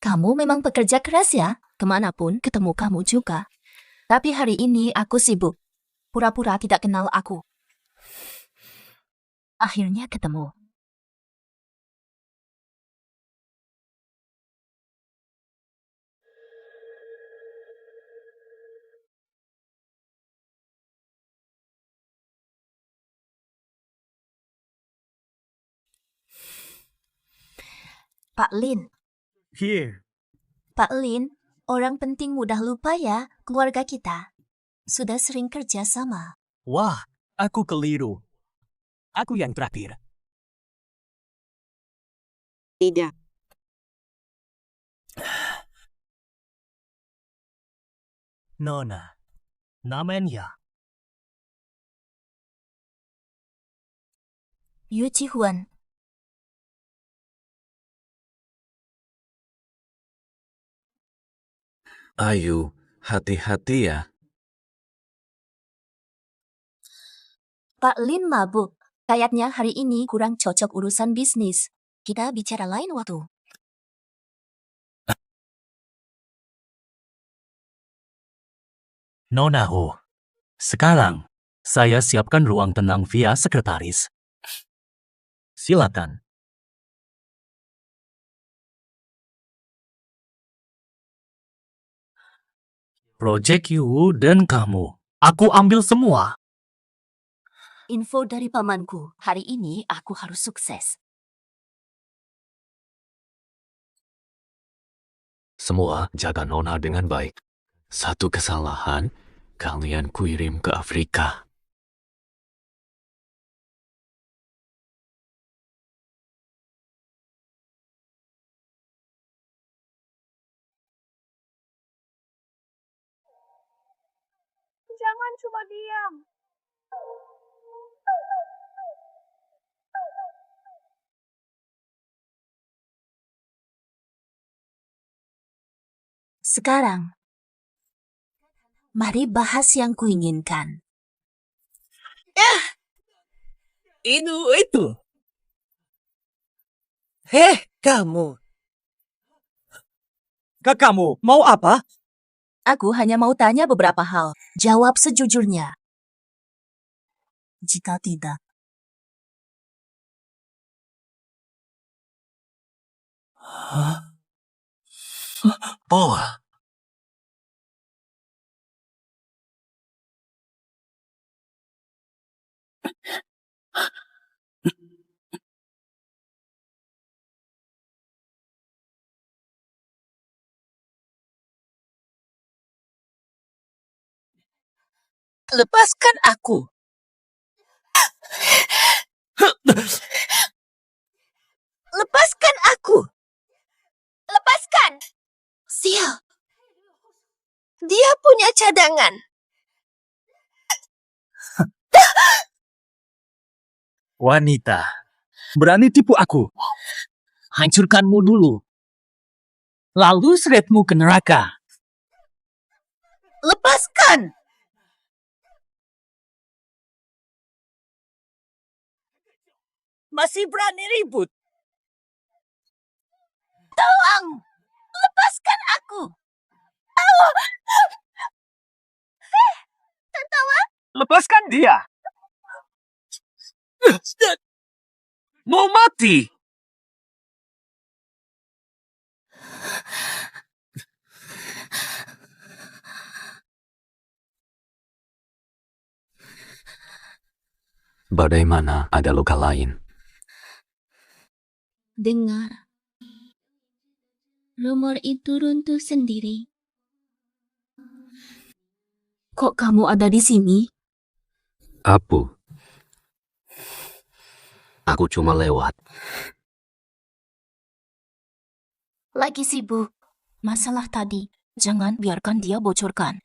Kamu memang pekerja keras ya? Kemanapun ketemu kamu juga. Tapi hari ini aku sibuk. Pura-pura tidak kenal aku. Akhirnya ketemu. Pak Lin. Here. Pak Lin, orang penting mudah lupa ya, keluarga kita. Sudah sering kerja sama. Wah, aku keliru. Aku yang terakhir. Tidak. Nona. Namanya. Yu Ji-huan. Ayu, hati-hati ya. Pak Lin mabuk. Kayaknya hari ini kurang cocok urusan bisnis. Kita bicara lain waktu. Nona Ho. Sekarang, saya siapkan ruang tenang via sekretaris. Silakan. Project Yu dan kamu. Aku ambil semua. Info dari pamanku. Hari ini aku harus sukses. Semua jaga Nona dengan baik. Satu kesalahan, kalian kirim ke Afrika. Jangan cuma diam. Sekarang, mari bahas yang kuinginkan. Itu. Heh, kamu. Kamu mau apa? Aku hanya mau tanya beberapa hal. Jawab sejujurnya. Jika tidak, Oh, Lepaskan aku. Lepaskan aku. Lepaskan. Sial. Dia punya cadangan. wanita. Berani tipu aku. Hancurkanmu dulu. Lalu seretmu ke neraka. Lepaskan. Masih berani ribut. Tolong. Lepaskan aku. Tertawa. Lepaskan dia. Mau mati. Bagaimana ada luka lain? dengar. Rumor itu runtuh sendiri. Kok kamu ada di sini? Apu. Aku cuma lewat. Lagi sibuk. Masalah tadi. Jangan biarkan dia bocorkan.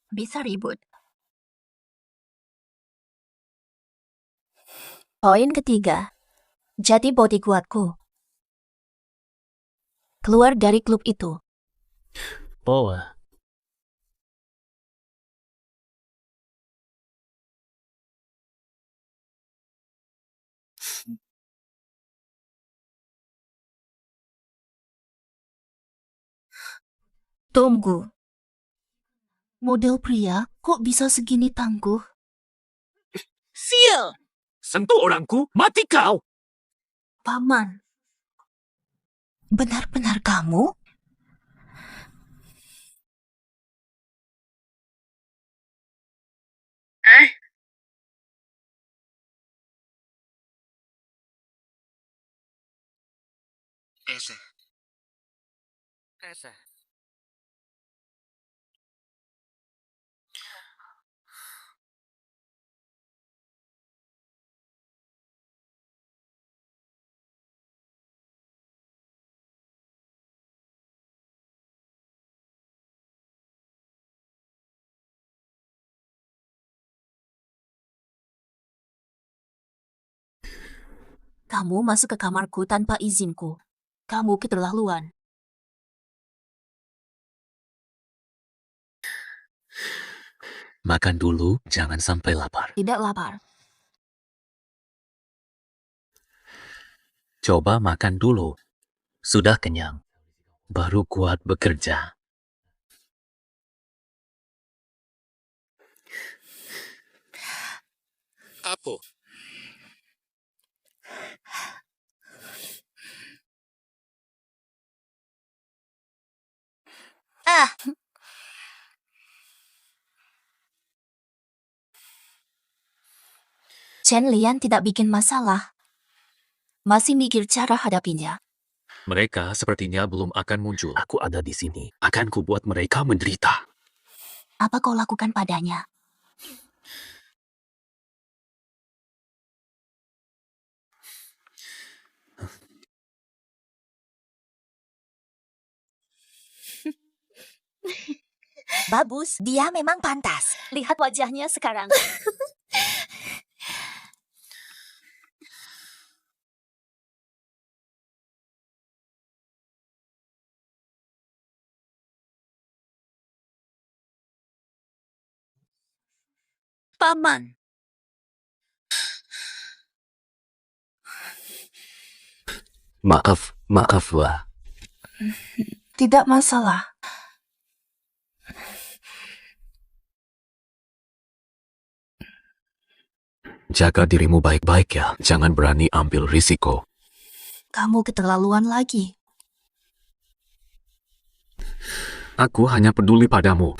Bisa ribut. Poin ketiga. jadi bodyguardku. Keluar dari klub itu. Oh, Tunggu. Model pria kok bisa segini tangguh? Sial! Sentuh orangku, mati kau! Paman. Benar-benar kamu? Ese. Kamu masuk ke kamarku tanpa izinku. Kamu keterlaluan. makan dulu, jangan sampai lapar. Tidak lapar. Coba makan dulu. Sudah kenyang. Baru kuat bekerja. Apa? Chen Lian tidak bikin masalah. Masih mikir cara hadapinya. Mereka sepertinya belum akan muncul. Aku ada di sini. Akan kubuat mereka menderita. Apa kau lakukan padanya? Bagus, dia memang pantas. Lihat wajahnya sekarang. Paman. Maaflah. Tidak masalah. Jaga dirimu baik-baik ya. Jangan berani ambil risiko. Kamu keterlaluan lagi. Aku hanya peduli padamu.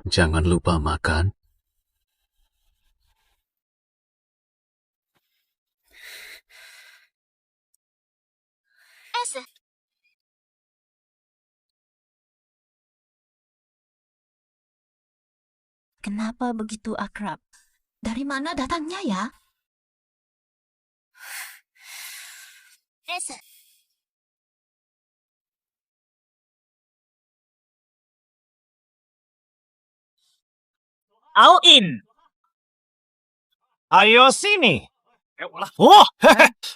Jangan lupa makan. Kenapa begitu akrab? Dari mana datangnya ya? All in. Ayo sini. Oh,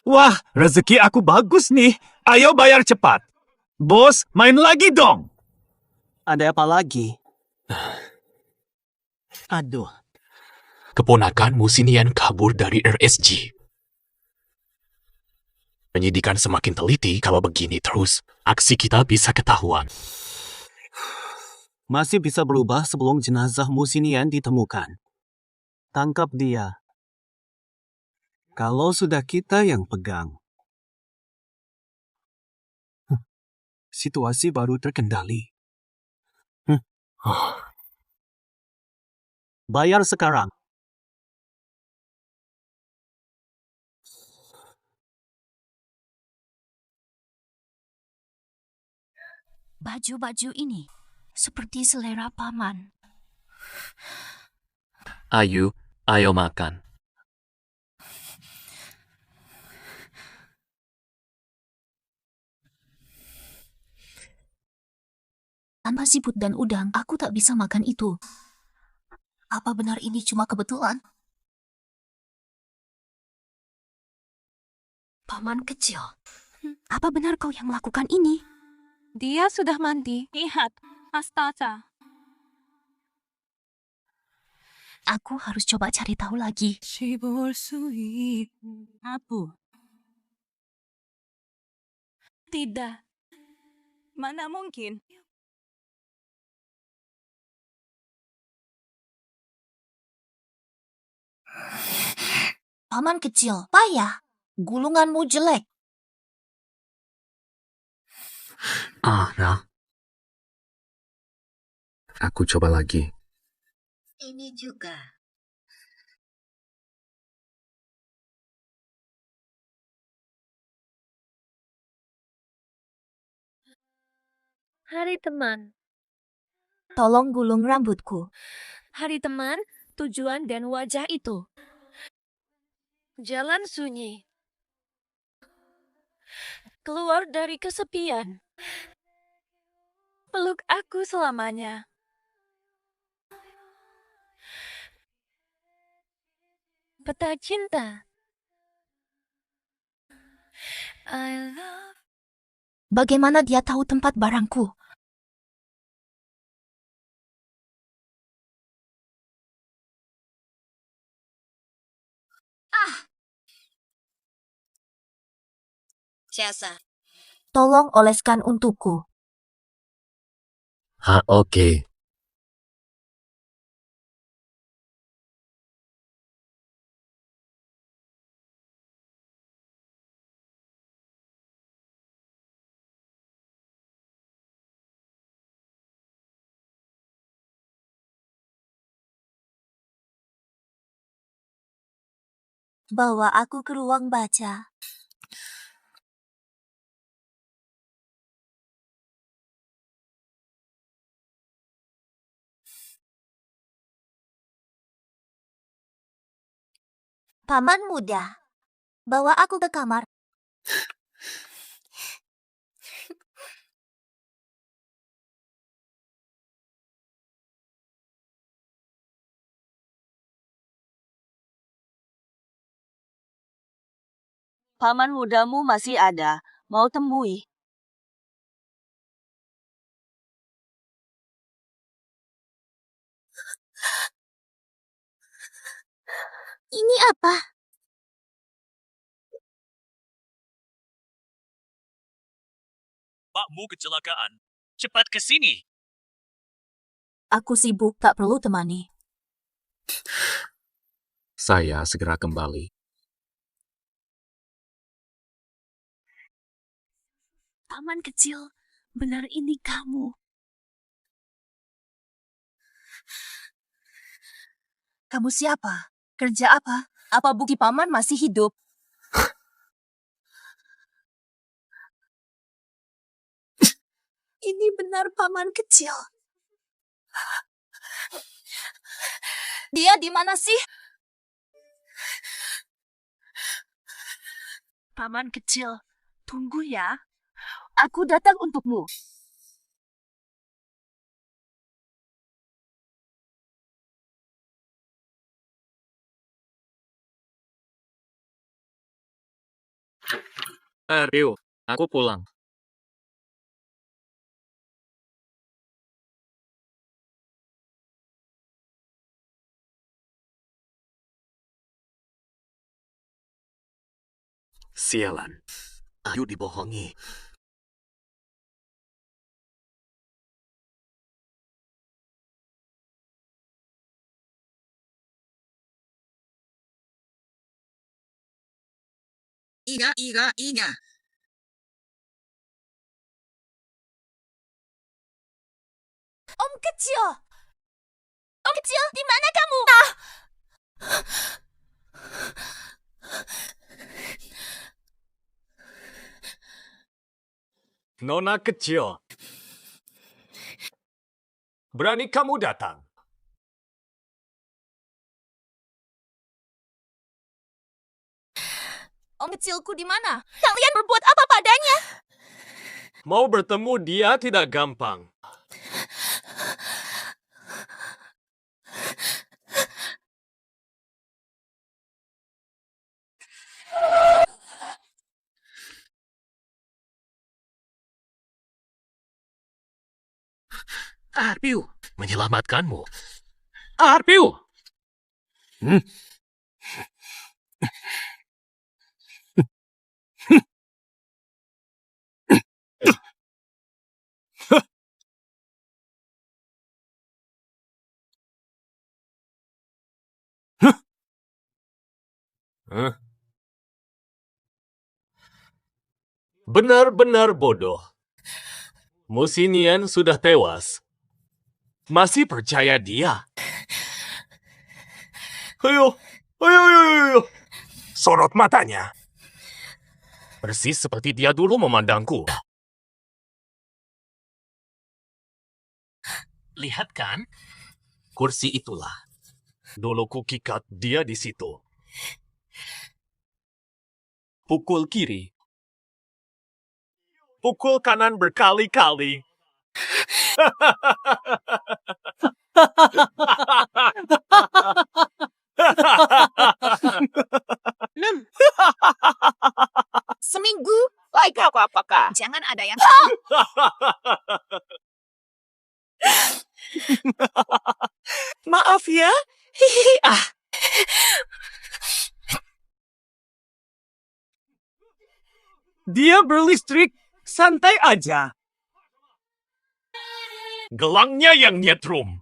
wah, rezeki aku bagus nih. Ayo bayar cepat. Bos, main lagi dong. Ada apa lagi? Aduh, Keponakanmu Sinian kabur dari RSG. Penyidikan semakin teliti. Kalau begini terus, aksi kita bisa ketahuan. masih bisa berubah sebelum jenazah Musinian ditemukan. Tangkap dia. Kalau sudah kita yang pegang, situasi baru terkendali. Bayar sekarang. Baju-baju ini seperti selera paman. Ayo makan. Tanpa siput dan udang, aku tak bisa makan itu. Apa benar ini cuma kebetulan? Paman kecil, apa benar kau yang melakukan ini? Dia sudah mandi. Lihat, astaga. Aku harus coba cari tahu lagi. Apa? Tidak. Mana mungkin? Paman kecil, payah. Gulunganmu jelek. Nah. Aku coba lagi. Ini juga. Hari teman. Tolong gulung rambutku. Hari teman, tujuan dan wajah itu. Jalan sunyi. Keluar dari kesepian. Peluk aku selamanya. Peta cinta. I love. Bagaimana dia tahu tempat barangku? Jasa. Tolong oleskan untukku. Oke. Bawa aku ke ruang baca. Paman muda, bawa aku ke kamar. Paman mudamu masih ada. Mau temui. Ini apa? Pakmu kecelakaan. Cepat ke sini. Aku sibuk, tak perlu temani. Saya segera kembali. Paman kecil, benar ini kamu. Kamu siapa? Kerja apa? Apa bukti paman masih hidup? Ini benar paman kecil. Dia di mana sih? Paman kecil, tunggu ya. Aku datang untukmu. Rio, aku pulang. Sialan. Ayu dibohongi. Iga. Om kecil! Om kecil, di mana kamu? Nona kecil. Berani kamu datang? Om kecilku di mana? Kalian berbuat apa padanya? Mau bertemu dia tidak gampang. Arpiu, menyelamatkanmu. Arpiu! Benar-benar bodoh. Musinian sudah tewas. Masih percaya dia. Ayo, ayo, ayo, ayo. Sorot matanya. Persis seperti dia dulu memandangku. Lihat kan? Kursi itulah. Dulu kukikat dia di situ. Pukul kiri. Pukul kanan berkali-kali. Seminggu? Like apakah? Jangan ada yang... Maaf ya. Hihihi. Dia berlistrik. Santai aja. Gelangnya yang nyetrum.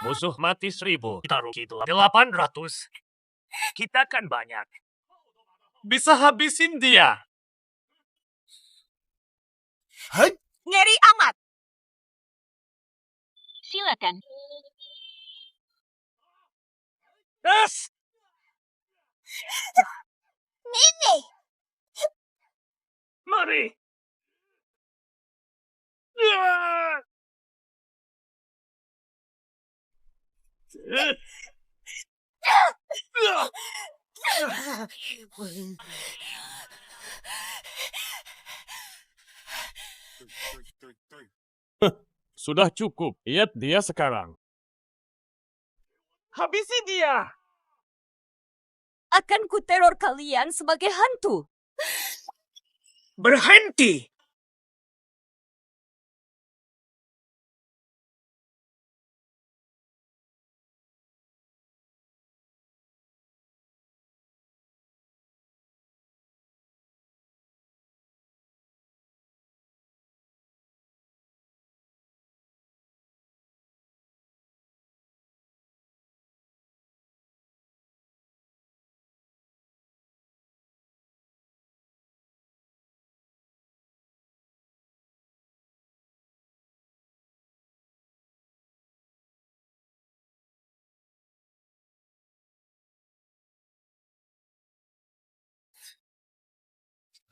Musuh mati 1000. Kita rugi 800. Kita kan banyak. Bisa habisin dia. Ngeri amat. Silakan. Yes. Nini. Mari. Sudah cukup. Lihat dia sekarang. Habisi dia. Akan kuteror kalian sebagai hantu. Berhenti.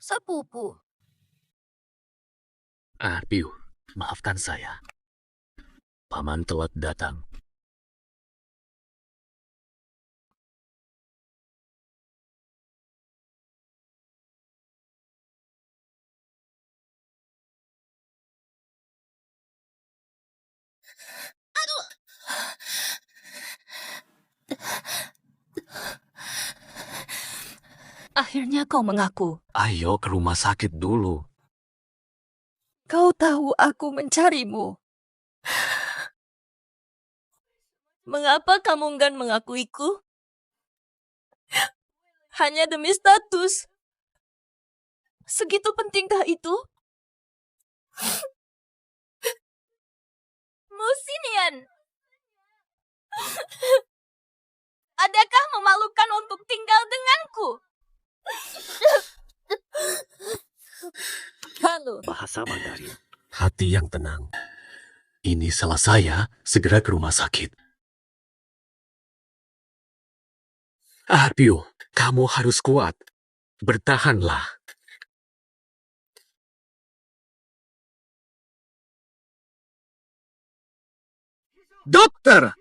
Sepupu. Arpiu, maafkan saya. Paman telat datang. Akhirnya kau mengaku. Ayo ke rumah sakit dulu. Kau tahu aku mencarimu. Mengapa kamu enggan mengakuiku? Hanya demi status. Segitu pentingkah itu? Musinian. Adakah memalukan untuk tinggal denganku? Halo. Bahasa Mandarin. Hati yang tenang. Ini salah saya. Segera ke rumah sakit. Arpiu, kamu harus kuat. Bertahanlah. Dokter!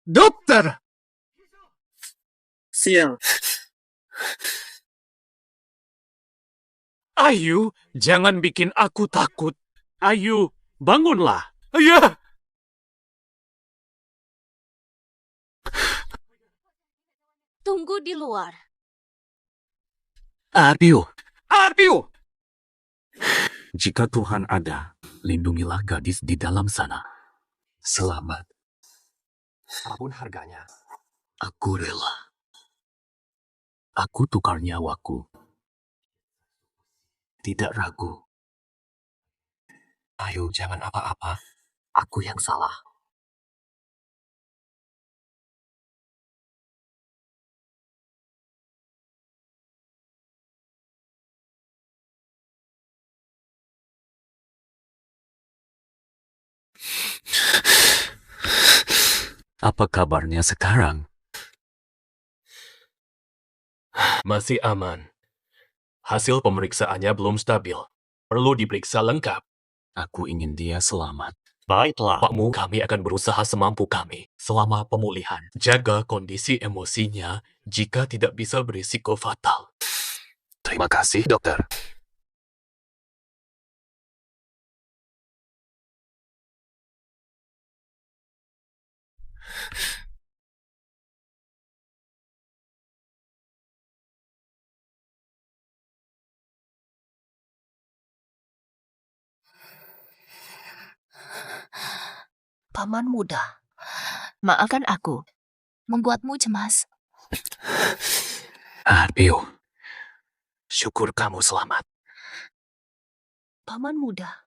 Dokter! Sial. Ayu, jangan bikin aku takut. Ayu, bangunlah. Ya. Tunggu di luar. Arpiu! Arpiu! Jika Tuhan ada, lindungilah gadis di dalam sana. Selamat. Apapun harganya. Aku rela. Aku tukar nyawaku. Tidak ragu. Ayo, jangan apa-apa. Aku yang salah. Apa kabarnya sekarang? Masih aman. Hasil pemeriksaannya belum stabil. Perlu diperiksa lengkap. Aku ingin dia selamat. Baiklah, Pakmu, kami akan berusaha semampu kami selama pemulihan. Jaga kondisi emosinya jika tidak bisa berisiko fatal. Terima kasih, dokter. Paman muda, maafkan aku. Membuatmu cemas. Bio. Syukur kamu selamat. Paman muda.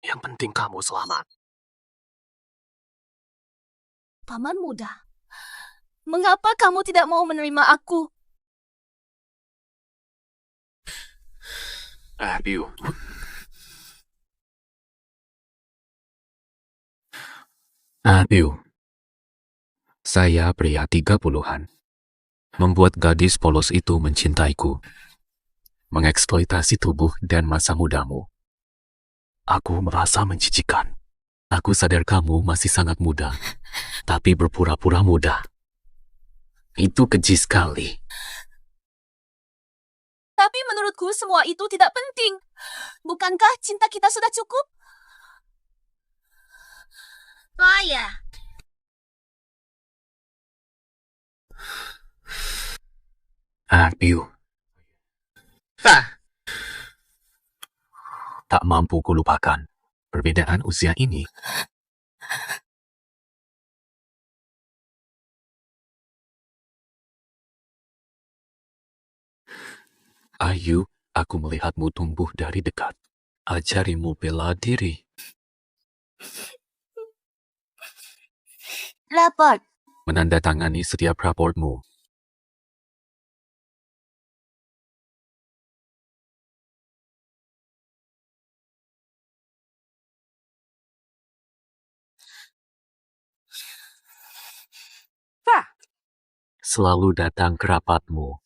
Yang penting kamu selamat. Paman muda. Mengapa kamu tidak mau menerima aku? Bio. Bio. Saya pria 30-an. Membuat gadis polos itu mencintaiku. Mengeksploitasi tubuh dan masa mudamu. Aku merasa menjijikan. Aku sadar kamu masih sangat muda, tapi berpura-pura muda. Itu keji sekali. Tapi menurutku semua itu tidak penting. Bukankah cinta kita sudah cukup? Raya. Bio. Tak mampu kulupakan perbedaan usia ini. Ayu, aku melihatmu tumbuh dari dekat. Ajarimu bela diri. Raport. Menandatangani setiap raportmu. Selalu datang ke rapatmu.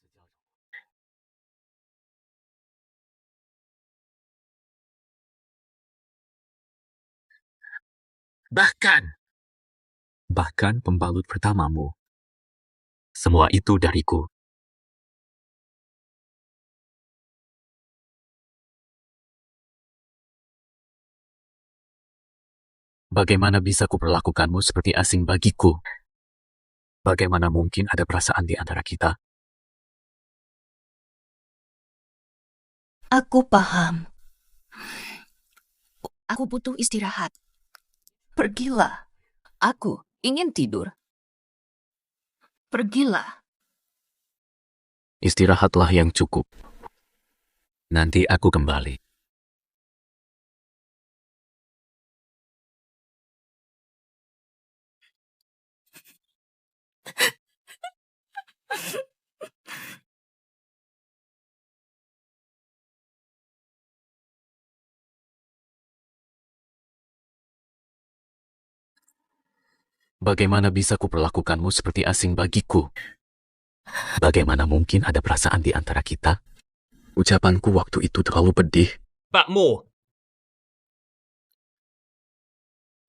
Bahkan pembalut pertamamu. Semua itu dariku. Bagaimana bisa kuperlakukanmu seperti asing bagiku? Bagaimana mungkin ada perasaan di antara kita? Aku paham. Aku butuh istirahat. Pergilah. Aku ingin tidur. Pergilah. Istirahatlah yang cukup. Nanti aku kembali. Bagaimana bisa kuperlakukanmu seperti asing bagiku? Bagaimana mungkin ada perasaan di antara kita? Ucapanku waktu itu terlalu pedih. Pakmu,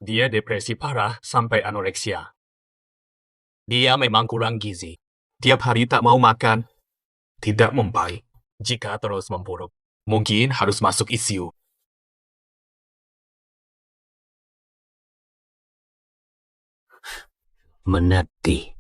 dia depresi parah sampai anoreksia. Dia memang kurang gizi. Tiap hari tak mau makan. Tidak membaik. Jika terus memburuk, mungkin harus masuk ICU. Mengerti.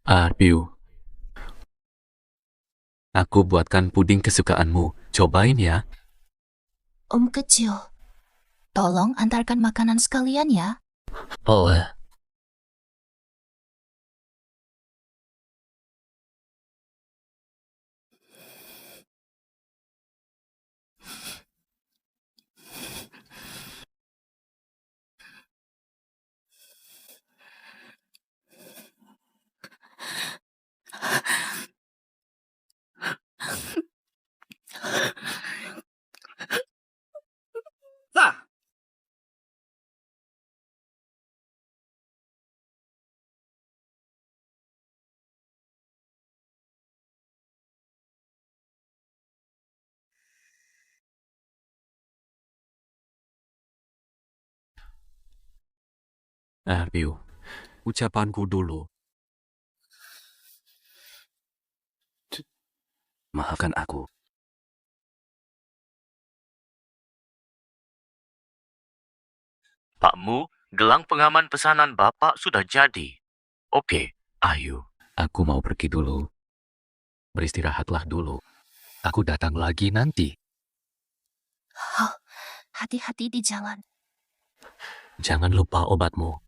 Arbiu, aku buatkan puding kesukaanmu. Cobain ya. Om kecil, tolong antarkan makanan sekalian ya. Boleh. Arbiu, ucapanku dulu. Maafkan aku. Pakmu, gelang pengaman pesanan Bapak sudah jadi. Oke, ayo. Aku mau pergi dulu. Beristirahatlah dulu. Aku datang lagi nanti. Hati-hati di jalan. Jangan lupa obatmu.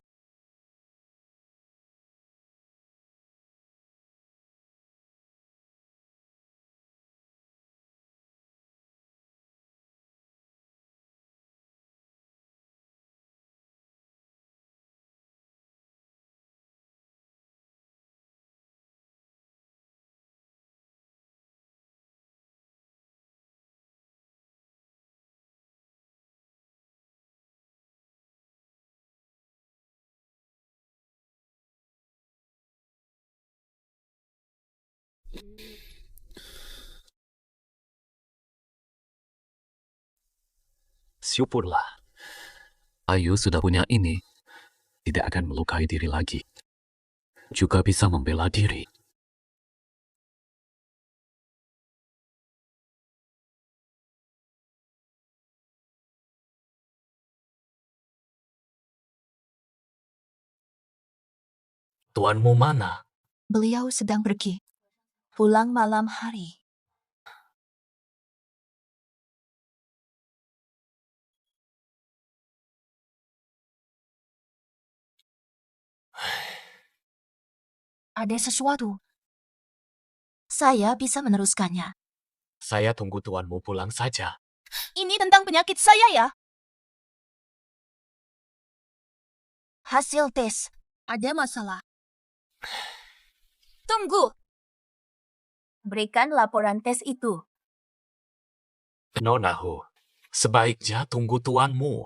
Syukurlah. Ayu sudah punya ini. Tidak akan melukai diri lagi. Juga bisa membela diri. Tuanmu mana? Beliau sedang pergi. Pulang malam hari. Ada sesuatu. Saya bisa meneruskannya. Saya tunggu tuanmu pulang saja. Ini tentang penyakit saya ya. Hasil tes. Ada masalah. Tunggu. Berikan laporan tes itu. Nonahu, sebaiknya tunggu tuanmu.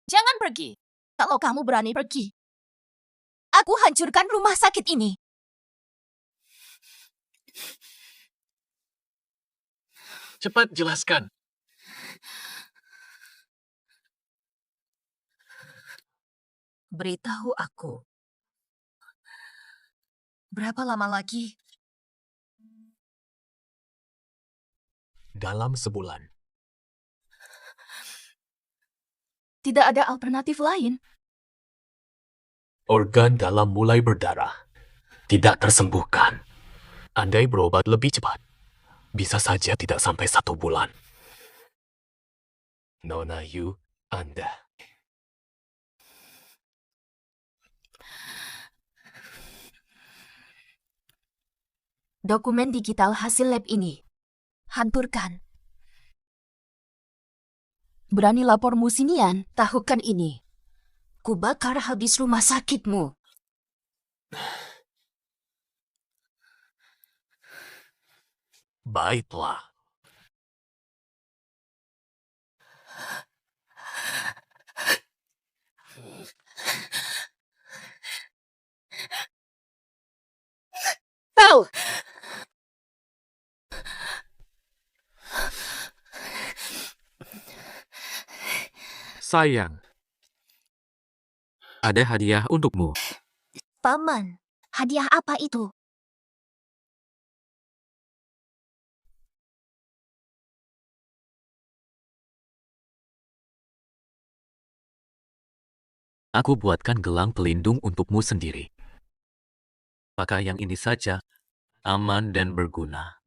Jangan pergi. Kalau kamu berani pergi, aku hancurkan rumah sakit ini. Cepat jelaskan. Beritahu aku. Berapa lama lagi? Dalam sebulan. Tidak ada alternatif lain. Organ dalam mulai berdarah. Tidak tersembuhkan. Andai berobat lebih cepat, bisa saja tidak sampai 1 bulan. Nona Yu, Anda. Dokumen digital hasil lab ini. Hancurkan. Berani lapor musinian, tahukan ini. Kubakar habis rumah sakitmu. Baiklah. Tahu. Sayang. Ada hadiah untukmu. Paman, hadiah apa itu? Aku buatkan gelang pelindung untukmu sendiri. Pakai yang ini saja, aman dan berguna.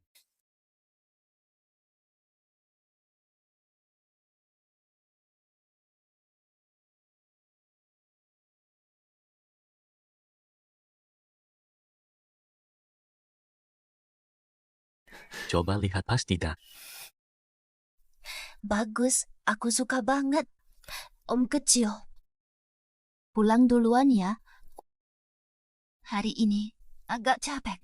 Coba lihat pas tidak. Bagus, aku suka banget. Om kecil. Pulang duluan ya. Hari ini agak capek.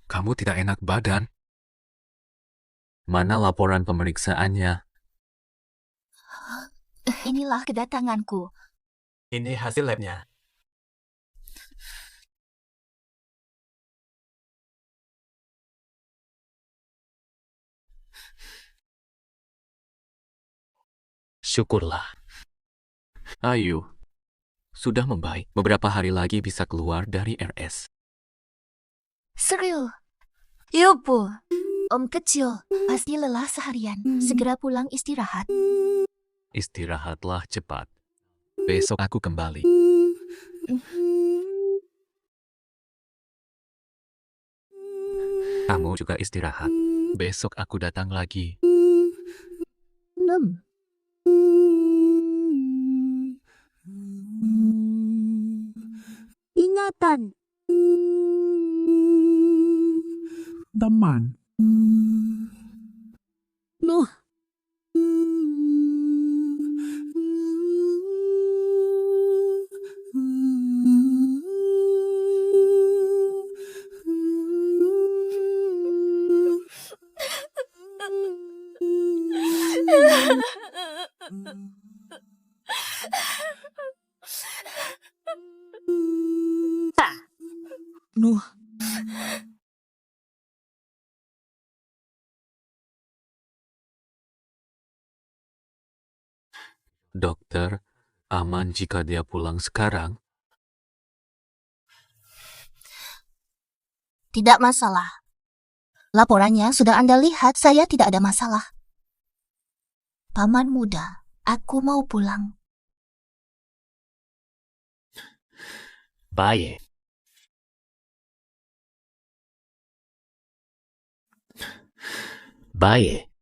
Kamu tidak enak badan. Mana laporan pemeriksaannya? Inilah kedatanganku. Ini hasil labnya. Syukurlah. Ayu, sudah membaik. Beberapa hari lagi bisa keluar dari RS. Serius? Yupu. Om kecil, pasti lelah seharian. Segera pulang istirahat. Istirahatlah cepat. Besok aku kembali. Kamu juga istirahat. Besok aku datang lagi. Ingatan. Teman. Nuh. Nuh. Dokter, aman jika dia pulang sekarang? Tidak masalah. Laporannya sudah Anda lihat, saya tidak ada masalah. Paman muda, aku mau pulang. Baik. Baik.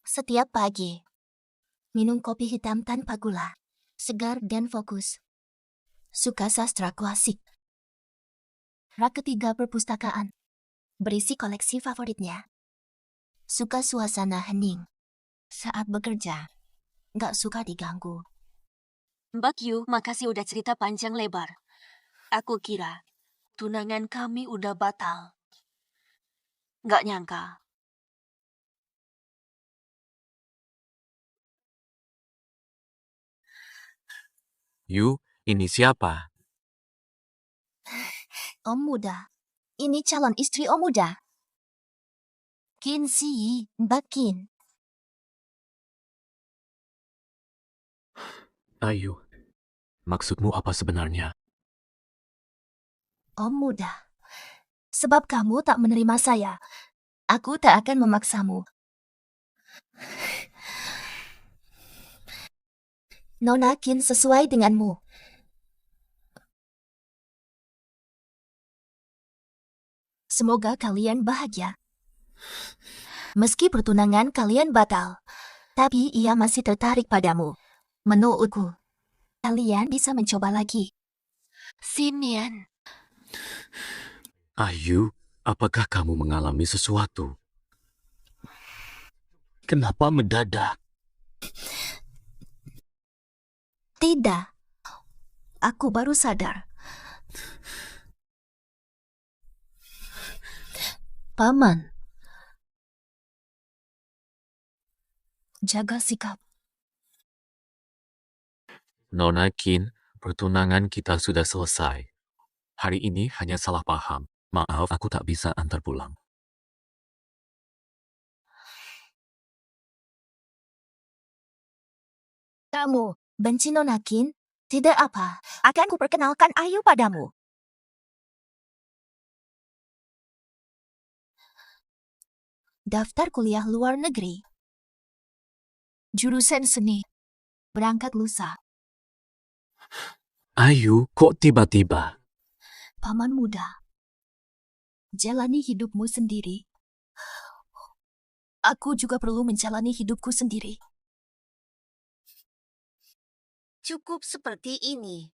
Setiap pagi, minum kopi hitam tanpa gula, segar dan fokus. Suka sastra klasik. Rak ketiga perpustakaan, berisi koleksi favoritnya. Suka suasana hening. Saat bekerja, nggak suka diganggu. Mbak Yu, makasih udah cerita panjang lebar. Aku kira tunangan kami udah batal. Nggak nyangka. Yu, ini siapa? Om muda, ini calon istri Om muda. Kin Si, Mbak Kin. Ayu, maksudmu apa sebenarnya? Om muda, sebab kamu tak menerima saya, aku tak akan memaksamu. Nona Kin sesuai denganmu. Semoga kalian bahagia. Meski pertunangan kalian batal, tapi ia masih tertarik padamu. Menurutku, kalian bisa mencoba lagi. Sinian. Ayu, apakah kamu mengalami sesuatu? Kenapa mendadak? Tidak. Aku baru sadar. Paman. Jaga sikap. Nona Kin, pertunangan kita sudah selesai. Hari ini hanya salah paham. Maaf, aku tak bisa antar pulang. Kamu benci Nona Kin? Tidak apa, akan kuperkenalkan Ayu padamu. Daftar kuliah luar negeri. Jurusan seni. Berangkat lusa. Ayu, kok tiba-tiba? Paman muda. Jalani hidupmu sendiri. Aku juga perlu menjalani hidupku sendiri. Cukup seperti ini.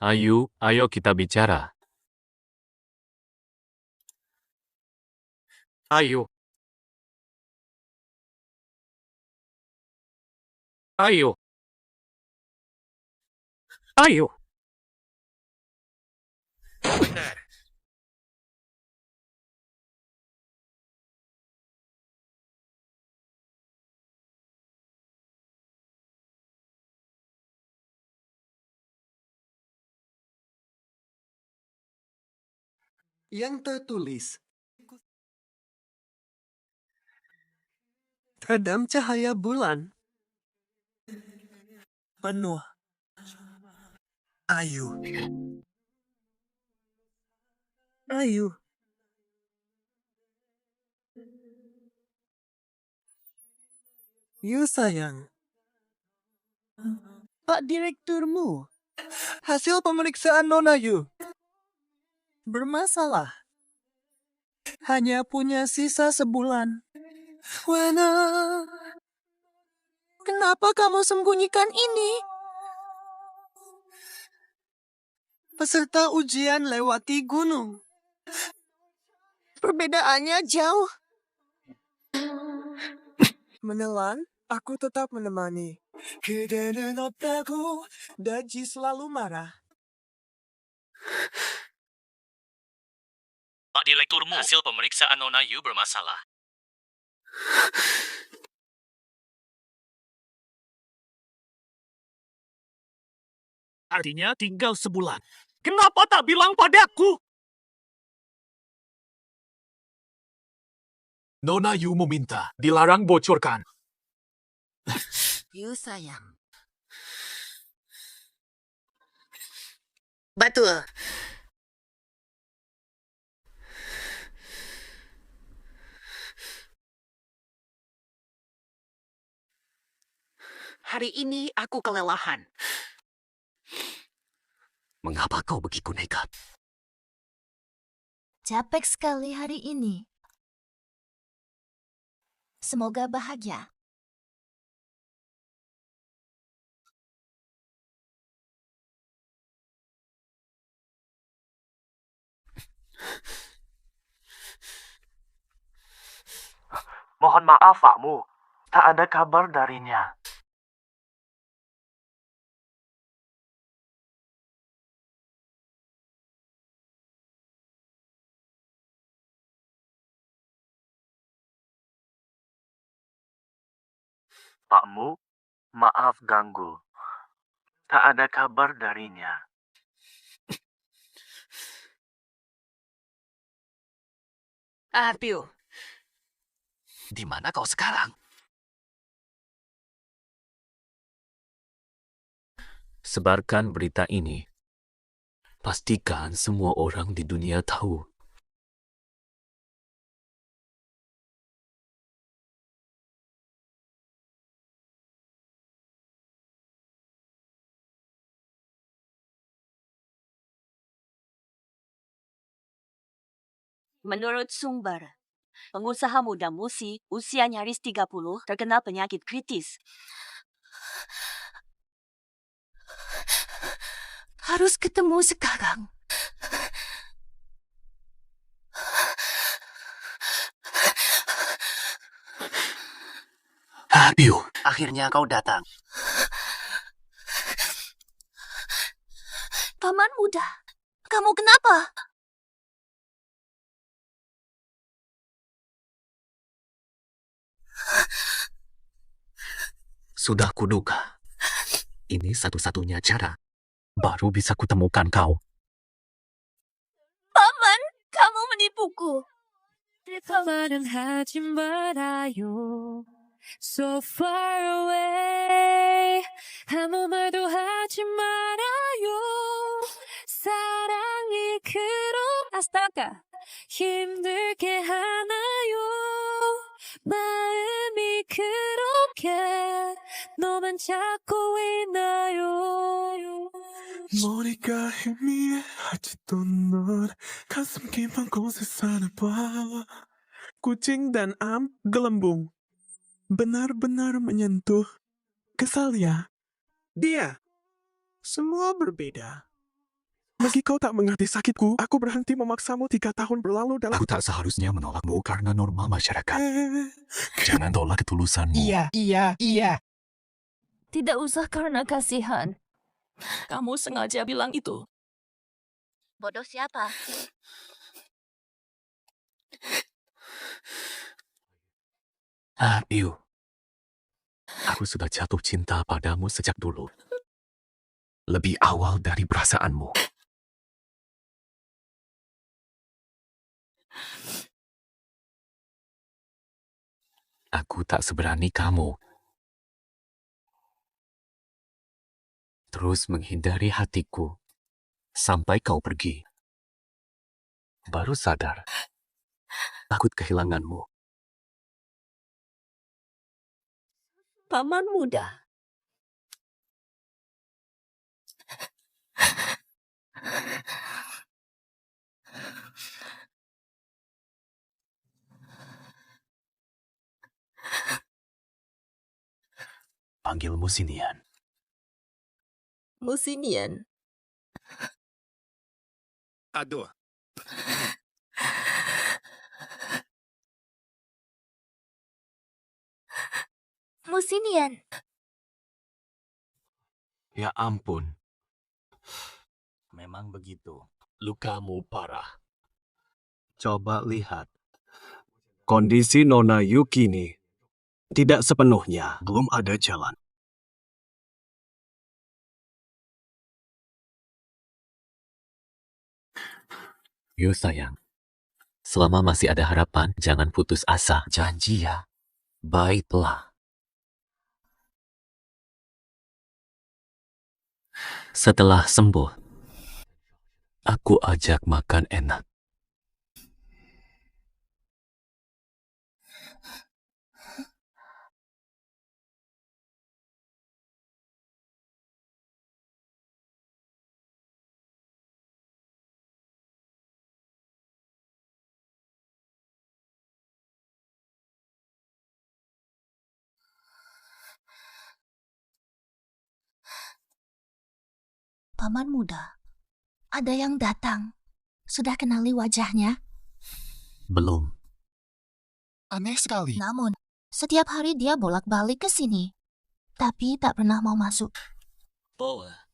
Ayu, ayo kita bicara. Ayu. Ayu. Ayu. Benar. Yang tertulis. Redam cahaya bulan. Penuh. Ayu. Ayu. Yu sayang. Pak Direkturmu. Hasil pemeriksaan Nona Yu. Bermasalah. Hanya punya sisa sebulan. Wena, kenapa kamu sembunyikan ini? Peserta ujian lewati gunung. Perbedaannya jauh. Menelan, aku tetap menemani. 그대는 없다고, Daji selalu marah. Pak Direkturmu, hasil pemeriksaan Nona Yu bermasalah. Artinya tinggal sebulan. Kenapa tak bilang padaku? Nona Yu meminta dilarang bocorkan. Yu sayang. Betul. Hari ini aku kelelahan. Mengapa kau begitu nekat? Capek sekali hari ini. Semoga bahagia. Mohon maaf, Pakmu. Tak ada kabar darinya. Pakmu, maaf ganggu. Tak ada kabar darinya. Apiu, Di mana kau sekarang? Sebarkan berita ini. Pastikan semua orang di dunia tahu. Menurut sumber, pengusaha muda Musi usia nyaris 30 terkena penyakit kritis. Harus ketemu sekarang. Apiu, Akhirnya kau datang. Paman muda, kamu kenapa? Sudah kuduga. Ini satu-satunya cara. Baru bisa kutemukan kau. Paman, kamu menipuku. 말은 하지 말아요. So far away. 아무 말도 하지 말아요. 사랑이 Astaga, 힘들게 하나요? 마음이 그렇게 너만 찾고 있나요? 머리가 희미해하지도 넌 가슴 깊은 곳에 사는 봐. Kucing dan Am gelembung. Benar-benar menyentuh. Kesal ya? Dia. Semua berbeda. Meski kau tak mengerti sakitku, aku berhenti memaksamu 3 tahun berlalu dalam... Aku tak seharusnya menolakmu karena norma masyarakat. Jangan tolak ketulusanmu. Iya. tidak usah karena kasihan. Kamu sengaja bilang itu. Bodoh siapa? Ayu. Aku sudah jatuh cinta padamu sejak dulu. Lebih awal dari perasaanmu. Aku tak seberani kamu. Terus menghindari hatiku. Sampai kau pergi. Baru sadar. Takut kehilanganmu. Paman muda. Panggil Musinian. Musinian. Aduh. Musinian. Ya ampun. Memang begitu. Lukamu parah. Coba lihat. Kondisi Nona Yuki ini tidak sepenuhnya. Belum ada jalan. Yu sayang. Selama masih ada harapan, jangan putus asa. Janji ya. Baiklah. Setelah sembuh, aku ajak makan enak. Paman muda. Ada yang datang. Sudah kenali wajahnya? Belum. Aneh sekali. Namun, setiap hari dia bolak-balik ke sini. Tapi tak pernah mau masuk. Boleh.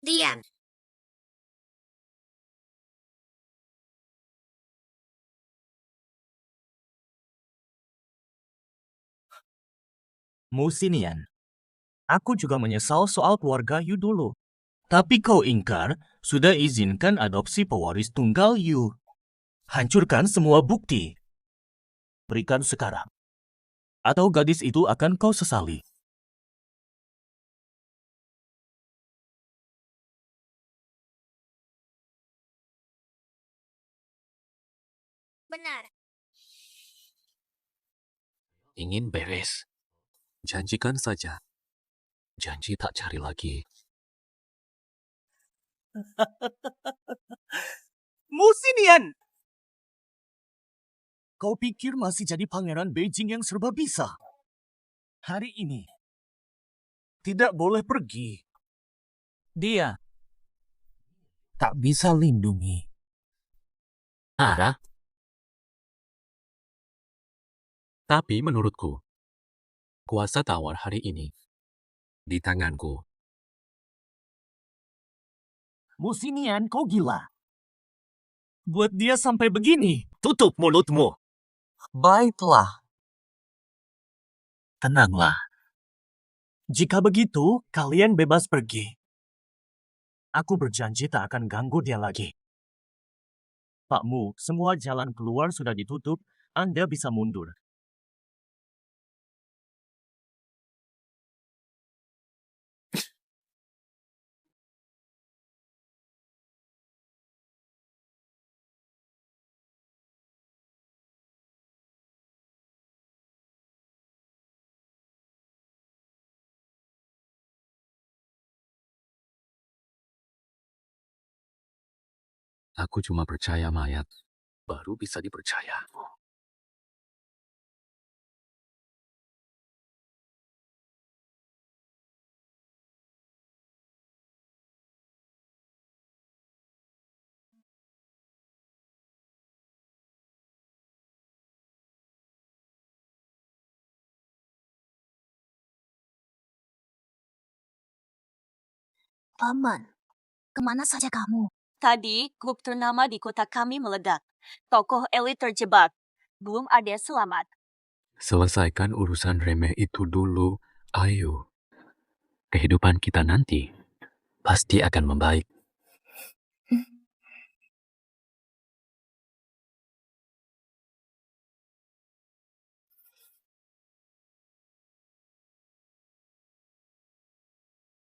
Diam. Musinian. Aku juga menyesal soal keluarga Yu dulu. Tapi kau ingkar, sudah izinkan adopsi pewaris tunggal Yu. Hancurkan semua bukti. Berikan sekarang. Atau gadis itu akan kau sesali. Benar. Ingin beres. Janjikan saja. Janji tak cari lagi. Musinian! Kau pikir masih jadi pangeran Beijing yang serba bisa? hari ini tidak boleh pergi. Dia tak bisa lindungi. Ara? Tapi menurutku, kuasa tawar hari ini di tanganku. Musinian, kau gila. Buat dia sampai begini. Tutup mulutmu. Baiklah. Tenanglah. Jika begitu, kalian bebas pergi. Aku berjanji tak akan ganggu dia lagi. Pakmu, semua jalan keluar sudah ditutup. Anda bisa mundur. Aku cuma percaya mayat baru bisa dipercaya. Paman, kemana saja kamu? Tadi, grup ternama di kota kami meledak. Tokoh elit terjebak. Belum ada yang selamat. Selesaikan urusan remeh itu dulu, ayo. Kehidupan kita nanti pasti akan membaik.